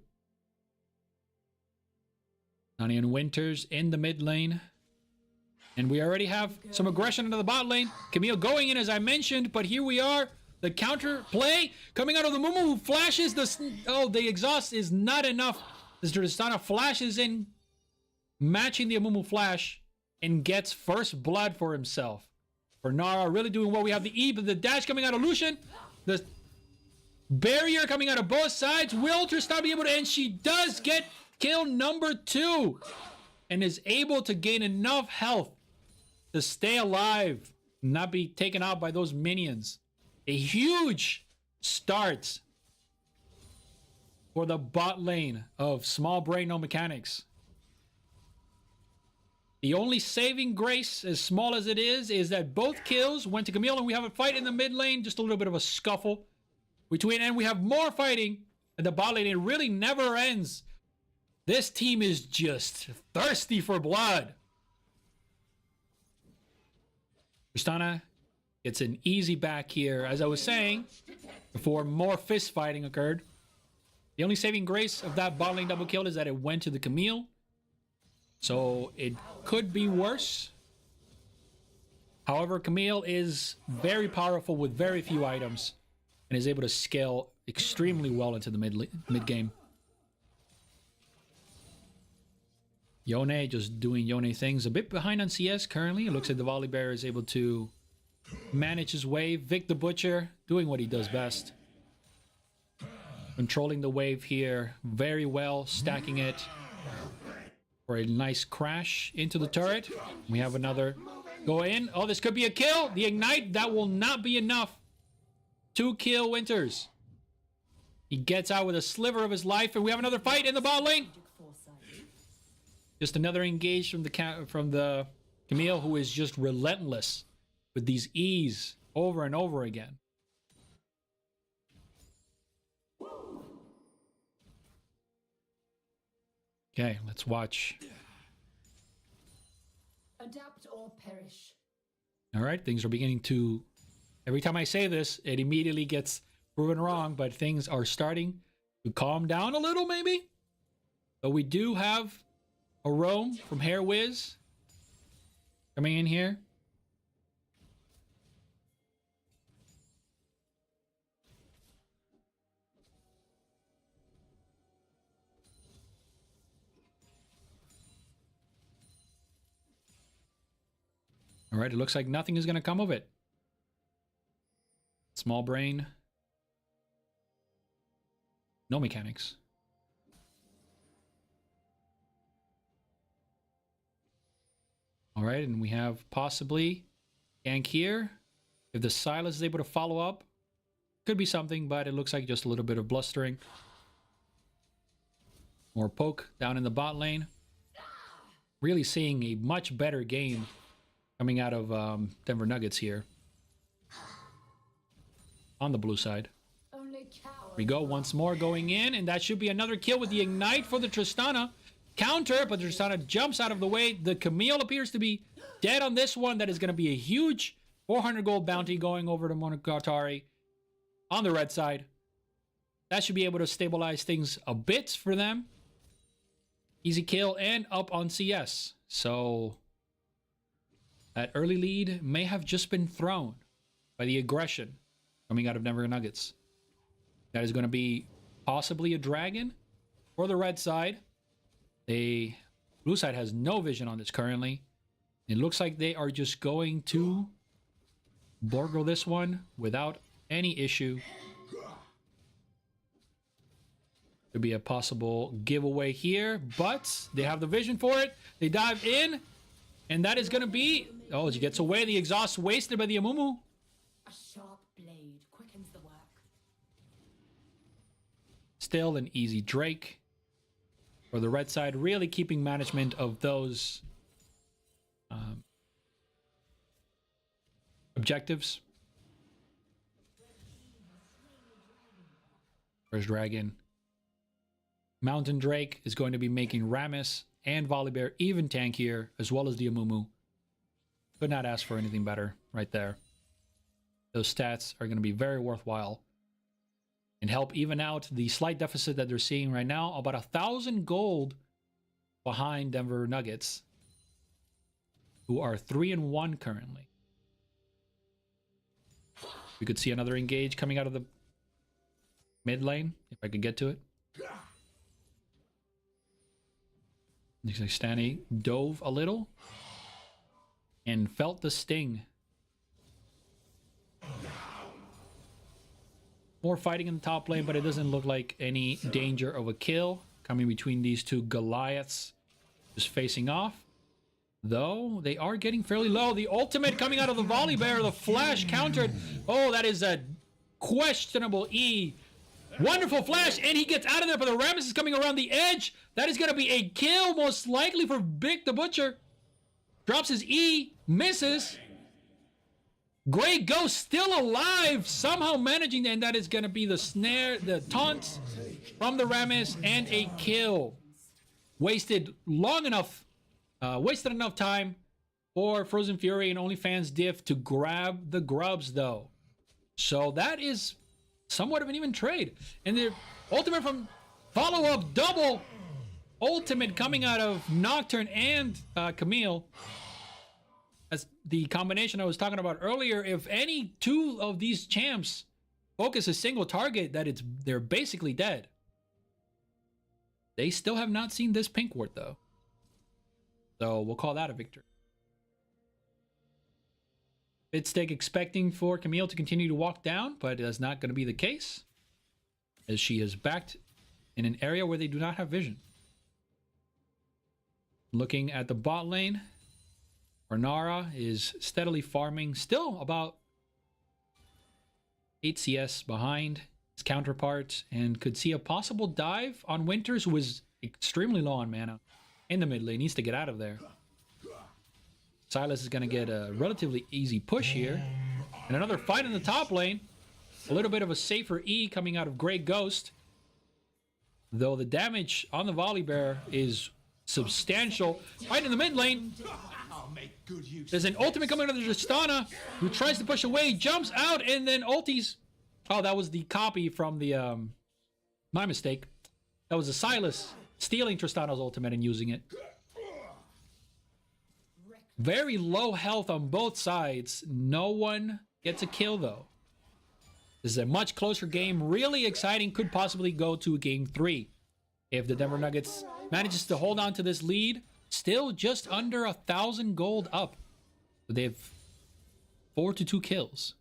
Nani and Winters in the mid lane. And we already have some aggression into the bot lane. Camille going in, as I mentioned, but here we are. The counter play coming out of the Mumu, who flashes the exhaust is not enough. As Tristana flashes in, matching the Amumu flash, and gets first blood for himself. For Nara really doing well. We have the E, but the dash coming out of Lucian. The barrier coming out of both sides. Will Tristana be able to, and she does get kill number 2 and is able to gain enough health to stay alive, not be taken out by those minions. A huge start for the bot lane of Small Brain No Mechanics. The only saving grace, as small as it is that both kills went to Camille, and we have a fight in the mid lane, just a little bit of a scuffle between, and we have more fighting at the bot lane. It really never ends. This team is just thirsty for blood. Tristana gets an easy back here, as I was saying, before more fist fighting occurred. The only saving grace of that bot lane double kill is that it went to the Camille. So it could be worse. However, Camille is very powerful with very few items and is able to scale extremely well into the mid game. Yone just doing Yone things. A bit behind on CS currently. It looks like the Volley Bear is able to manage his wave. Vic the Butcher doing what he does best. Controlling the wave here very well. Stacking it for a nice crash into the turret. We have another go in. Oh, this could be a kill. The Ignite, that will not be enough to kill Winters. He gets out with a sliver of his life, and we have another fight in the bot lane. Just another engage from the Camille, who is just relentless with these E's over and over again. Okay, let's watch. Adapt or perish. All right, things are beginning to... Every time I say this, it immediately gets proven wrong, but things are starting to calm down a little, maybe? But we do have a roam from Hair Wiz coming in here. All right, it looks like nothing is going to come of it. Small brain. No mechanics. All right, and we have possibly gank here. If the Silas is able to follow up, could be something, but it looks like just a little bit of blustering. More poke down in the bot lane. Really seeing a much better game coming out of Denver Nuggets here. On the blue side. Only We go once more going in, and that should be another kill with the Ignite for the Tristana. Counter, but Tristana jumps out of the way. The Camille appears to be dead on this one. That is going to be a huge 400 gold bounty going over to Monogatari on the red side. That should be able to stabilize things a bit for them. Easy kill and up on CS. So that early lead may have just been thrown by the aggression coming out of Denver Nuggets. That is going to be possibly a dragon for the red side. The blue side has no vision on this currently. It looks like they are just going to Borgo this one without any issue. Could be a possible giveaway here, but they have the vision for it. They dive in, and that is going to be... Oh, he gets away. The exhaust wasted by the Amumu. A sharp blade quickens the work. Still an easy Drake for the red side, really keeping management of those objectives. First dragon. Mountain Drake is going to be making Rammus and Volibear even tankier, as well as the Amumu. Could not ask for anything better right there. Those stats are going to be very worthwhile and help even out the slight deficit that they're seeing right now. About 1,000 gold behind Denver Nuggets, who are 3-1 currently. We could see another engage coming out of the mid lane, if I could get to it. Looks like Stanny dove a little and felt the sting. More fighting in the top lane, but it doesn't look like any danger of a kill coming between these two Goliaths just facing off. Though they are getting fairly low. The ultimate coming out of the Volibear, the flash countered. Oh, that is a questionable E. Wonderful flash, and he gets out of there, but the Rammus is coming around the edge. That is going to be a kill, most likely for Big the Butcher. Drops his E, misses. Grey Ghost still alive, somehow managing, and that is going to be the snare, the taunt from the Rammus, and a kill. Wasted enough time for Frozen Fury and OnlyFans Diff to grab the grubs, though. So that is somewhat of an even trade. And the ultimate from follow-up double ultimate coming out of Nocturne and Camille. As the combination I was talking about earlier, if any two of these champs focus a single target, they're basically dead. They still have not seen this pink ward though. So we'll call that a victory. Bitstick expecting for Camille to continue to walk down, but that's not going to be the case, as she is backed in an area where they do not have vision. Looking at the bot lane, Ornara is steadily farming, still about 8 CS behind his counterparts, and could see a possible dive on Winters, who is extremely low on mana in the mid lane. Needs to get out of there. Silas is going to get a relatively easy push here. And another fight in the top lane. A little bit of a safer E coming out of Grey Ghost. Though the damage on the Volibear is substantial. Right in the mid lane. There's an ultimate coming out of the Tristana, who tries to push away, jumps out, and then ultis. Oh, that was the copy from the... my mistake. That was a Silas stealing Tristana's ultimate and using it. Very low health on both sides. No one gets a kill, though. This is a much closer game. Really exciting. Could possibly go to game 3 if the Denver Nuggets manages to hold on to this lead. Still just under 1,000 gold up. They have 4 to 2 kills.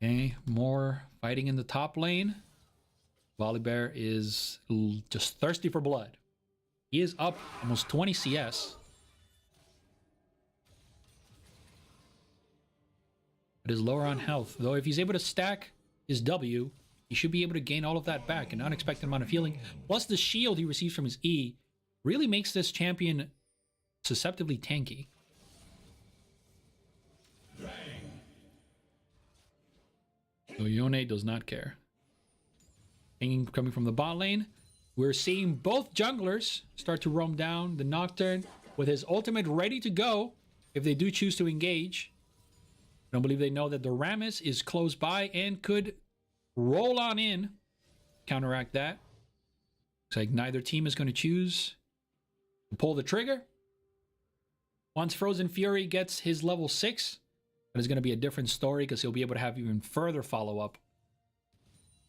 Okay, more fighting in the top lane. Volibear is just thirsty for blood. He is up almost 20 CS. But is lower on health. Though if he's able to stack his W, he should be able to gain all of that back. An unexpected amount of healing. Plus the shield he receives from his E really makes this champion susceptibly tanky. So Yone does not care. Coming from the bot lane, we're seeing both junglers start to roam down. The Nocturne with his ultimate ready to go if they do choose to engage. I don't believe they know that the Rammus is close by and could roll on in, counteract that. Looks like neither team is going to choose to pull the trigger. Once Frozen Fury gets his level 6, that is going to be a different story because he'll be able to have even further follow-up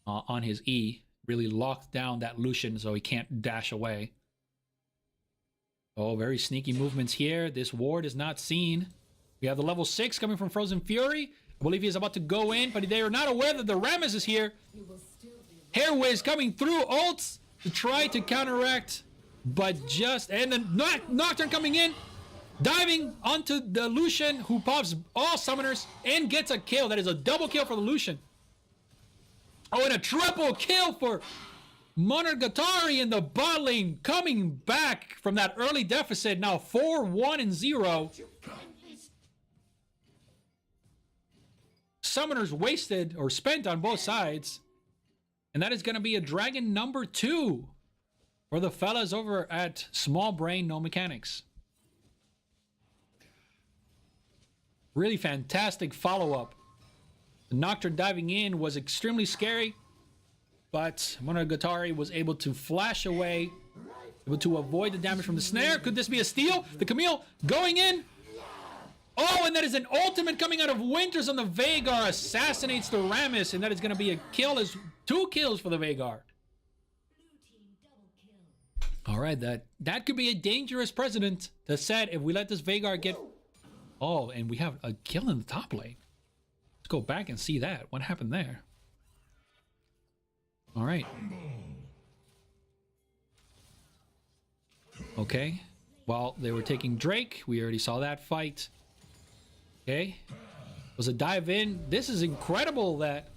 on his E. Really locked down that Lucian so he can't dash away. Oh, very sneaky movements here. This ward is not seen. We have the level 6 coming from Frozen Fury. I believe he is about to go in, but they are not aware that the Rammus is here. Hair Whiz coming through ults to try to counteract, but just... And then Nocturne coming in, diving onto the Lucian, who pops all summoners and gets a kill. That is a double kill for the Lucian. Oh, and a triple kill for Monogatari in the bot lane, coming back from that early deficit. Now 4-1-0. Summoners wasted or spent on both sides. And that is going to be a dragon number 2 for the fellas over at Small Brain No Mechanics. Really fantastic follow-up. The Nocturne diving in was extremely scary, but Monogatari was able to flash away, able to avoid the damage from the snare. Could this be a steal? The Camille going in. Oh, and that is an ultimate coming out of Winters on the Veigar. Assassinates the Rammus, and that is going to be a kill. As 2 kills for the Veigar. All right, that could be a dangerous precedent to set if we let this Veigar get... Oh, and we have a kill in the top lane. Let's go back and see that. What happened there? All right. Okay. Well, they were taking Drake. We already saw that fight. Okay. Was a dive in. This is incredible that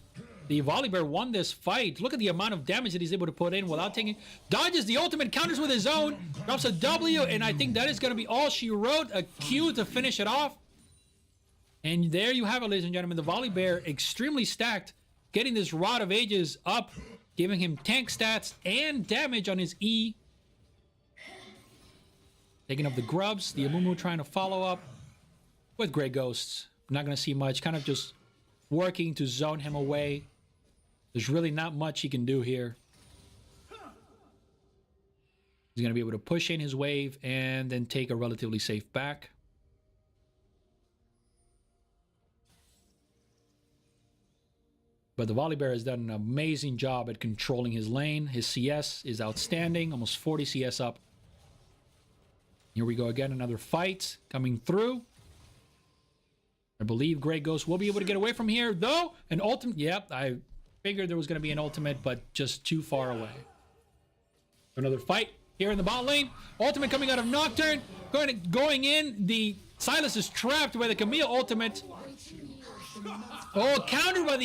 the Volibear won this fight. Look at the amount of damage that he's able to put in without taking... Dodges the ultimate, counters with his own. Drops a W, and I think that is going to be all she wrote. A Q to finish it off. And there you have it, ladies and gentlemen. The Volibear extremely stacked, getting this Rod of Ages up, giving him tank stats and damage on his E. Taking up the grubs. The Amumu trying to follow up with Grey Ghosts. Not going to see much. Kind of just working to zone him away. There's really not much he can do here. He's going to be able to push in his wave and then take a relatively safe back. But the Volibear has done an amazing job at controlling his lane. His CS is outstanding, almost 40 CS up. Here we go again, another fight coming through. I believe Grey Ghost will be able to get away from here, though. An ultimate, yep, I figured there was going to be an ultimate, but just too far away. Another fight here in the bot lane. Ultimate coming out of Nocturne. Going in, the Sylas is trapped by the Camille ultimate. Oh, countered by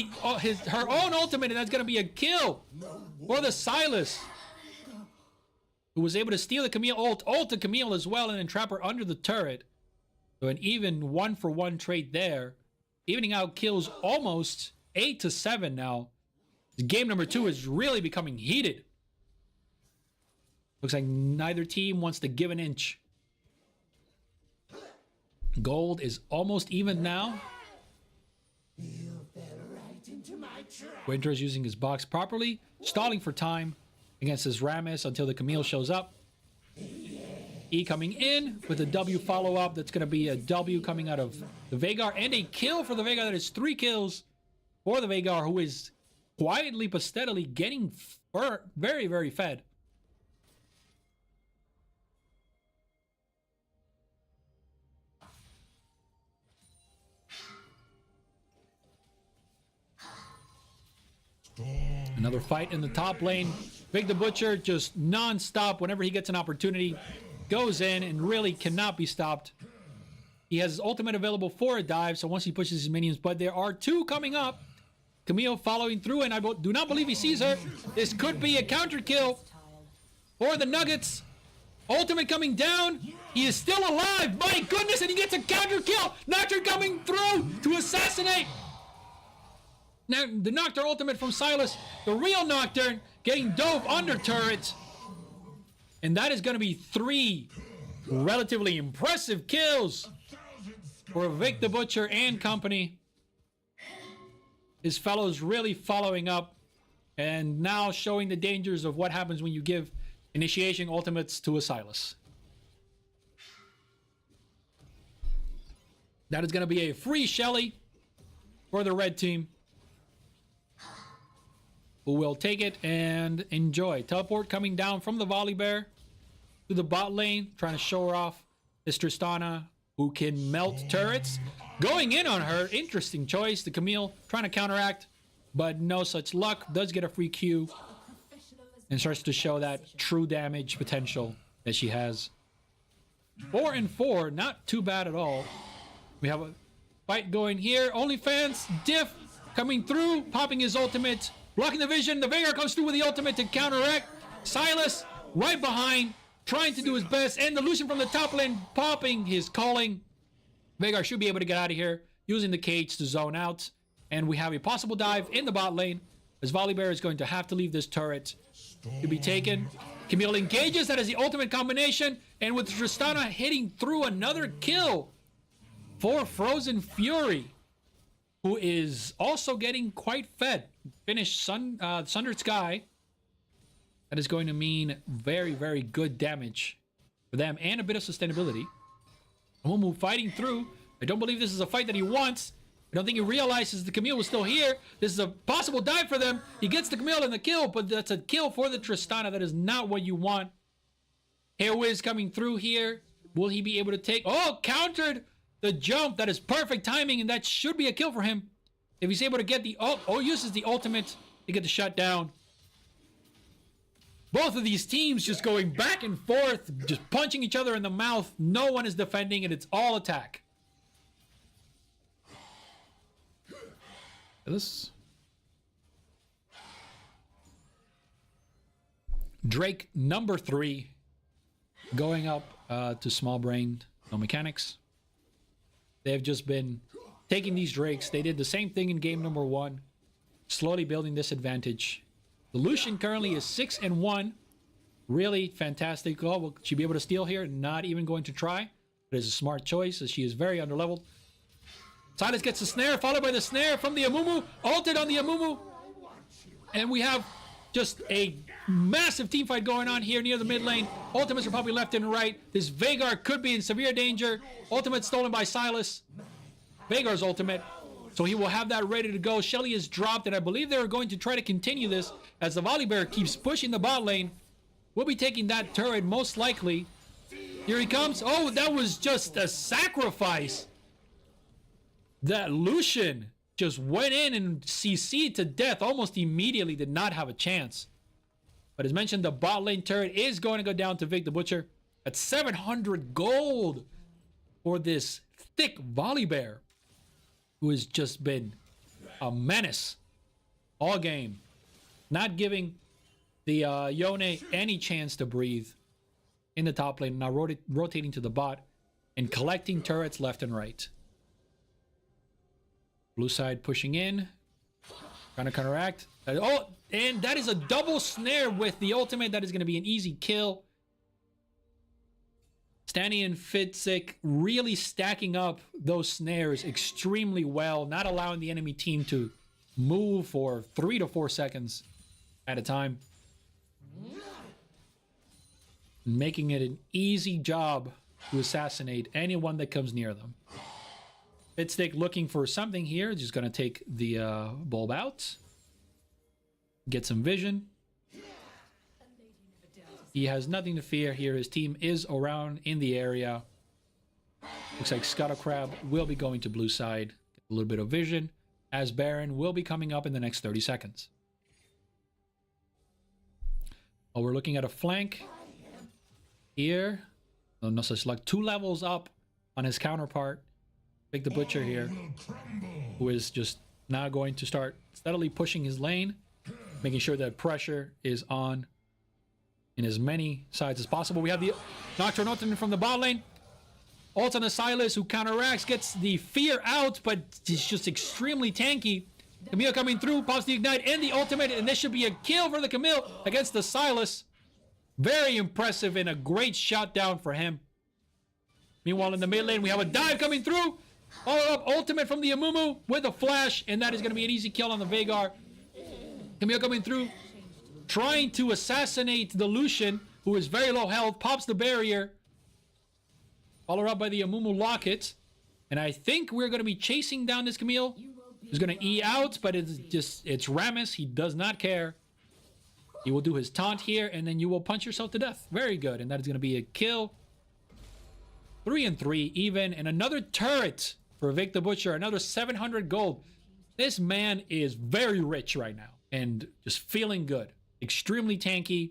her own ultimate, and that's going to be a kill for the Sylas, who was able to steal the Camille ult to Camille as well, and then trap her under the turret. So an even 1-for-1 trade there, evening out kills almost 8-7 now. Game number 2 is really becoming heated. Looks like neither team wants to give an inch. Gold is almost even now. Winter is using his box properly, stalling for time against his Rammus until the Camille shows up. E coming in with a W follow-up. That's going to be a W coming out of the Veigar and a kill for the Veigar. That is 3 kills for the Veigar, who is quietly but steadily getting very, very fed. Another fight in the top lane. Vig the Butcher just non-stop whenever he gets an opportunity. Goes in and really cannot be stopped. He has his ultimate available for a dive, so once he pushes his minions, but there are two coming up. Camille following through, and I do not believe he sees her. This could be a counter kill for the Nuggets. Ultimate coming down. He is still alive. My goodness, and he gets a counter kill. Nocturne coming through to assassinate. Now, the Nocturne ultimate from Sylas. The real Nocturne getting dove under turret. And that is going to be 3 relatively impressive kills for Vig the Butcher and company. His fellows really following up and now showing the dangers of what happens when you give initiation ultimates to a Sylas. That is going to be a free Shelly for the red team, who will take it and enjoy. Teleport coming down from the Volibear to the bot lane, trying to show her off. This Tristana, who can melt turrets. Going in on her, interesting choice. The Camille trying to counteract, but no such luck. Does get a free Q and starts to show that true damage potential that she has. 4 and 4, not too bad at all. We have a fight going here. OnlyFans, Diff coming through, popping his ultimate, blocking the vision. The Veigar comes through with the ultimate to counteract. Sylas right behind, trying to do his best, and the Lucian from the top lane popping his calling. Veigar should be able to get out of here using the cage to zone out. And we have a possible dive in the bot lane, as Volibear is going to have to leave this turret to be taken. Camille engages, that is the ultimate combination, and with Tristana hitting through, another kill for Frozen Fury, who is also getting quite fed. Finished Sundered Sky. That is going to mean very, very good damage for them and a bit of sustainability. Amumu fighting through. I don't believe this is a fight that he wants. I don't think he realizes the Camille was still here. This is a possible dive for them. He gets the Camille and the kill, but that's a kill for the Tristana. That is not what you want. Hair Wiz coming through here. Will he be able to take... Oh, countered the jump. That is perfect timing, and that should be a kill for him. If he's able to get the... Oh, uses the ultimate to get the shut down. Both of these teams just going back and forth, just punching each other in the mouth. No one is defending, and it's all attack. This Drake number 3 going up to small brained, no mechanics. They've just been taking these Drakes. They did the same thing in game number 1, slowly building this advantage. The Lucian currently is 6 and 1. Really fantastic. Oh, will she be able to steal here? Not even going to try. It is a smart choice, as she is very underleveled. Sylas gets the snare, followed by the snare from the Amumu. Ulted on the Amumu. And we have just a massive team fight going on here near the mid lane. Ultimates are probably left and right. This Veigar could be in severe danger. Ultimate stolen by Sylas. Veigar's ultimate. So he will have that ready to go. Shelly is dropped, and I believe they're going to try to continue this as the Volibear keeps pushing the bot lane. We'll be taking that turret most likely. Here he comes. Oh, that was just a sacrifice. That Lucian just went in and CC'd to death almost immediately. Did not have a chance. But as mentioned, the bot lane turret is going to go down to Vig the Butcher at 700 gold for this thick Volibear, who has just been a menace all game, not giving the Yone any chance to breathe in the top lane. Now rotating to the bot and collecting turrets left and right. Blue side pushing in, trying to counteract. Oh, and that is a double snare with the ultimate. That is going to be an easy kill. Stanny and Fitzik really stacking up those snares extremely well, not allowing the enemy team to move for 3 to 4 seconds at a time. Making it an easy job to assassinate anyone that comes near them. Fitzik looking for something here. Just going to take the bulb out. Get some vision. He has nothing to fear here. His team is around in the area. Looks like Scuttle Crab will be going to blue side. Get a little bit of vision, as Baron will be coming up in the next 30 seconds. Oh, we're looking at a flank here. Oh, no such luck. 2 levels up on his counterpart. Vic the Butcher here, who is just now going to start steadily pushing his lane, making sure that pressure is on in as many sides as possible. We have the Nocturne Ultimate from the bot lane. Ult on the Sylas, who counteracts, gets the fear out, but he's just extremely tanky. Camille coming through, pops the Ignite and the ultimate, and this should be a kill for the Camille against the Sylas. Very impressive and a great shot down for him. Meanwhile, in the mid lane, we have a dive coming through. All up, ultimate from the Amumu with a flash, and that is going to be an easy kill on the Veigar. Camille coming through, trying to assassinate the Lucian, who is very low health, pops the barrier. Followed up by the Amumu Locket. And I think we're going to be chasing down this Camille. He's going to E out, but it's Rammus. He does not care. He will do his taunt here, and then you will punch yourself to death. Very good, and that is going to be a kill. 3 and 3 even, and another turret for Vic the Butcher. Another 700 gold. This man is very rich right now, and just feeling good. Extremely tanky,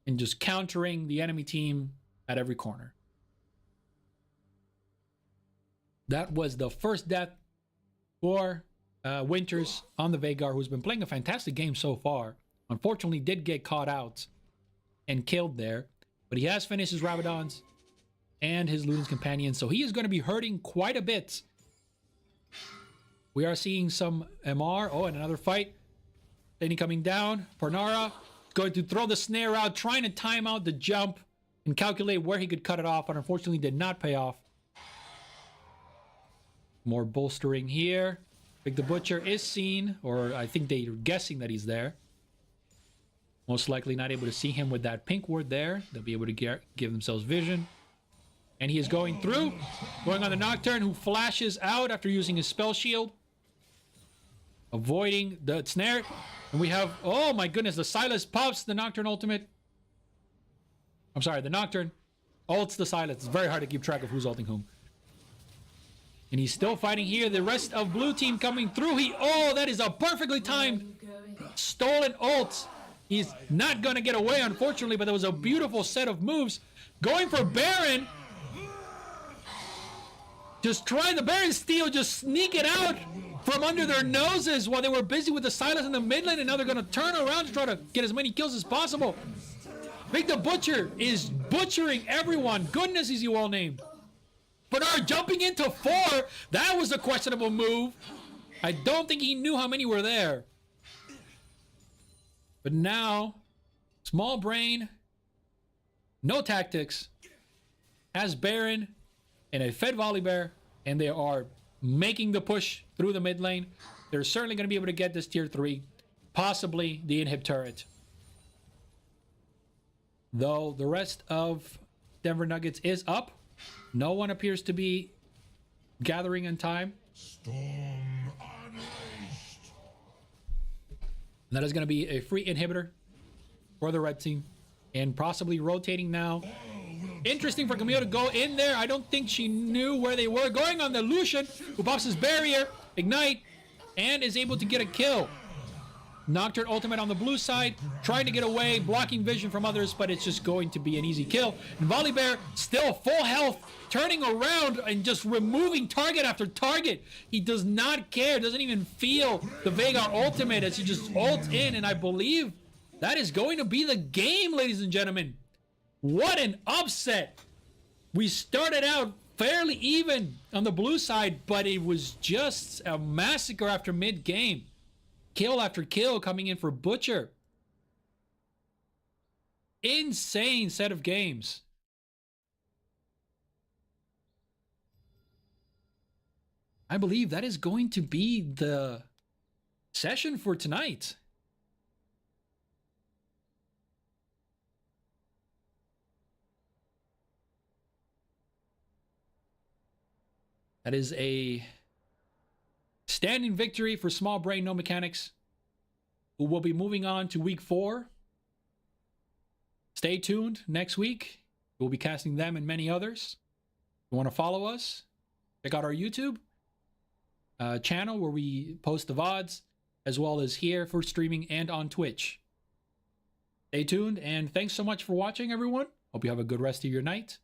and just countering the enemy team at every corner. That was the first death for Winters on the Veigar, who's been playing a fantastic game so far. Unfortunately, did get caught out and killed there. But he has finished his Rabadons and his Luden's Companion, so he is going to be hurting quite a bit. We are seeing some MR. Oh, and another fight. Danny coming down. Parnara going to throw the snare out, trying to time out the jump and calculate where he could cut it off, but unfortunately did not pay off. More bolstering here. Vic the Butcher is seen, or I think they're guessing that he's there. Most likely not able to see him with that pink ward there. They'll be able to give themselves vision. And he is going through. Going on the Nocturne, who flashes out after using his spell shield. Avoiding the snare. And we have, oh my goodness, the Sylas pops the Nocturne ultimate. I'm sorry, the Nocturne ults the Sylas. It's very hard to keep track of who's ulting whom. And he's still fighting here. The rest of blue team coming through. Oh, that is a perfectly timed stolen ult. He's not going to get away, unfortunately, but that was a beautiful set of moves. Going for Baron. Just trying the Baron steal, just sneak it out from under their noses while they were busy with the Sylas in the mid lane, and now they're going to turn around to try to get as many kills as possible. Vic the Butcher is butchering everyone. Goodness, is you all named. Bernard jumping into 4. That was a questionable move. I don't think he knew how many were there. But now, Small Brain, no tactics, has Baron and a fed Volibear, and they are making the push through the mid lane. They're certainly going to be able to get this tier 3, possibly the inhib turret. Though the rest of Denver Nuggets is up. No one appears to be gathering in time. Storm unleashed. That is going to be a free inhibitor for the red team. And possibly rotating now. Interesting for Camille to go in there. I don't think she knew where they were. Going on the Lucian, who pops his barrier, Ignite, and is able to get a kill. Nocturne ultimate on the blue side, trying to get away, blocking vision from others, but it's just going to be an easy kill. And Volibear still full health, turning around and just removing target after target. He does not care, doesn't even feel the Veigar ultimate as he just ults in, and I believe that is going to be the game, ladies and gentlemen. What an upset. We started out fairly even on the blue side, but it was just a massacre after mid-game. Kill after kill coming in for Butcher. Insane set of games. I believe that is going to be the session for tonight. That is a standing victory for Small Brain, No Mechanics, who will be moving on to week 4. Stay tuned next week. We'll be casting them and many others. If you want to follow us, check out our YouTube channel where we post the VODs, as well as here for streaming and on Twitch. Stay tuned, and thanks so much for watching, everyone. Hope you have a good rest of your night.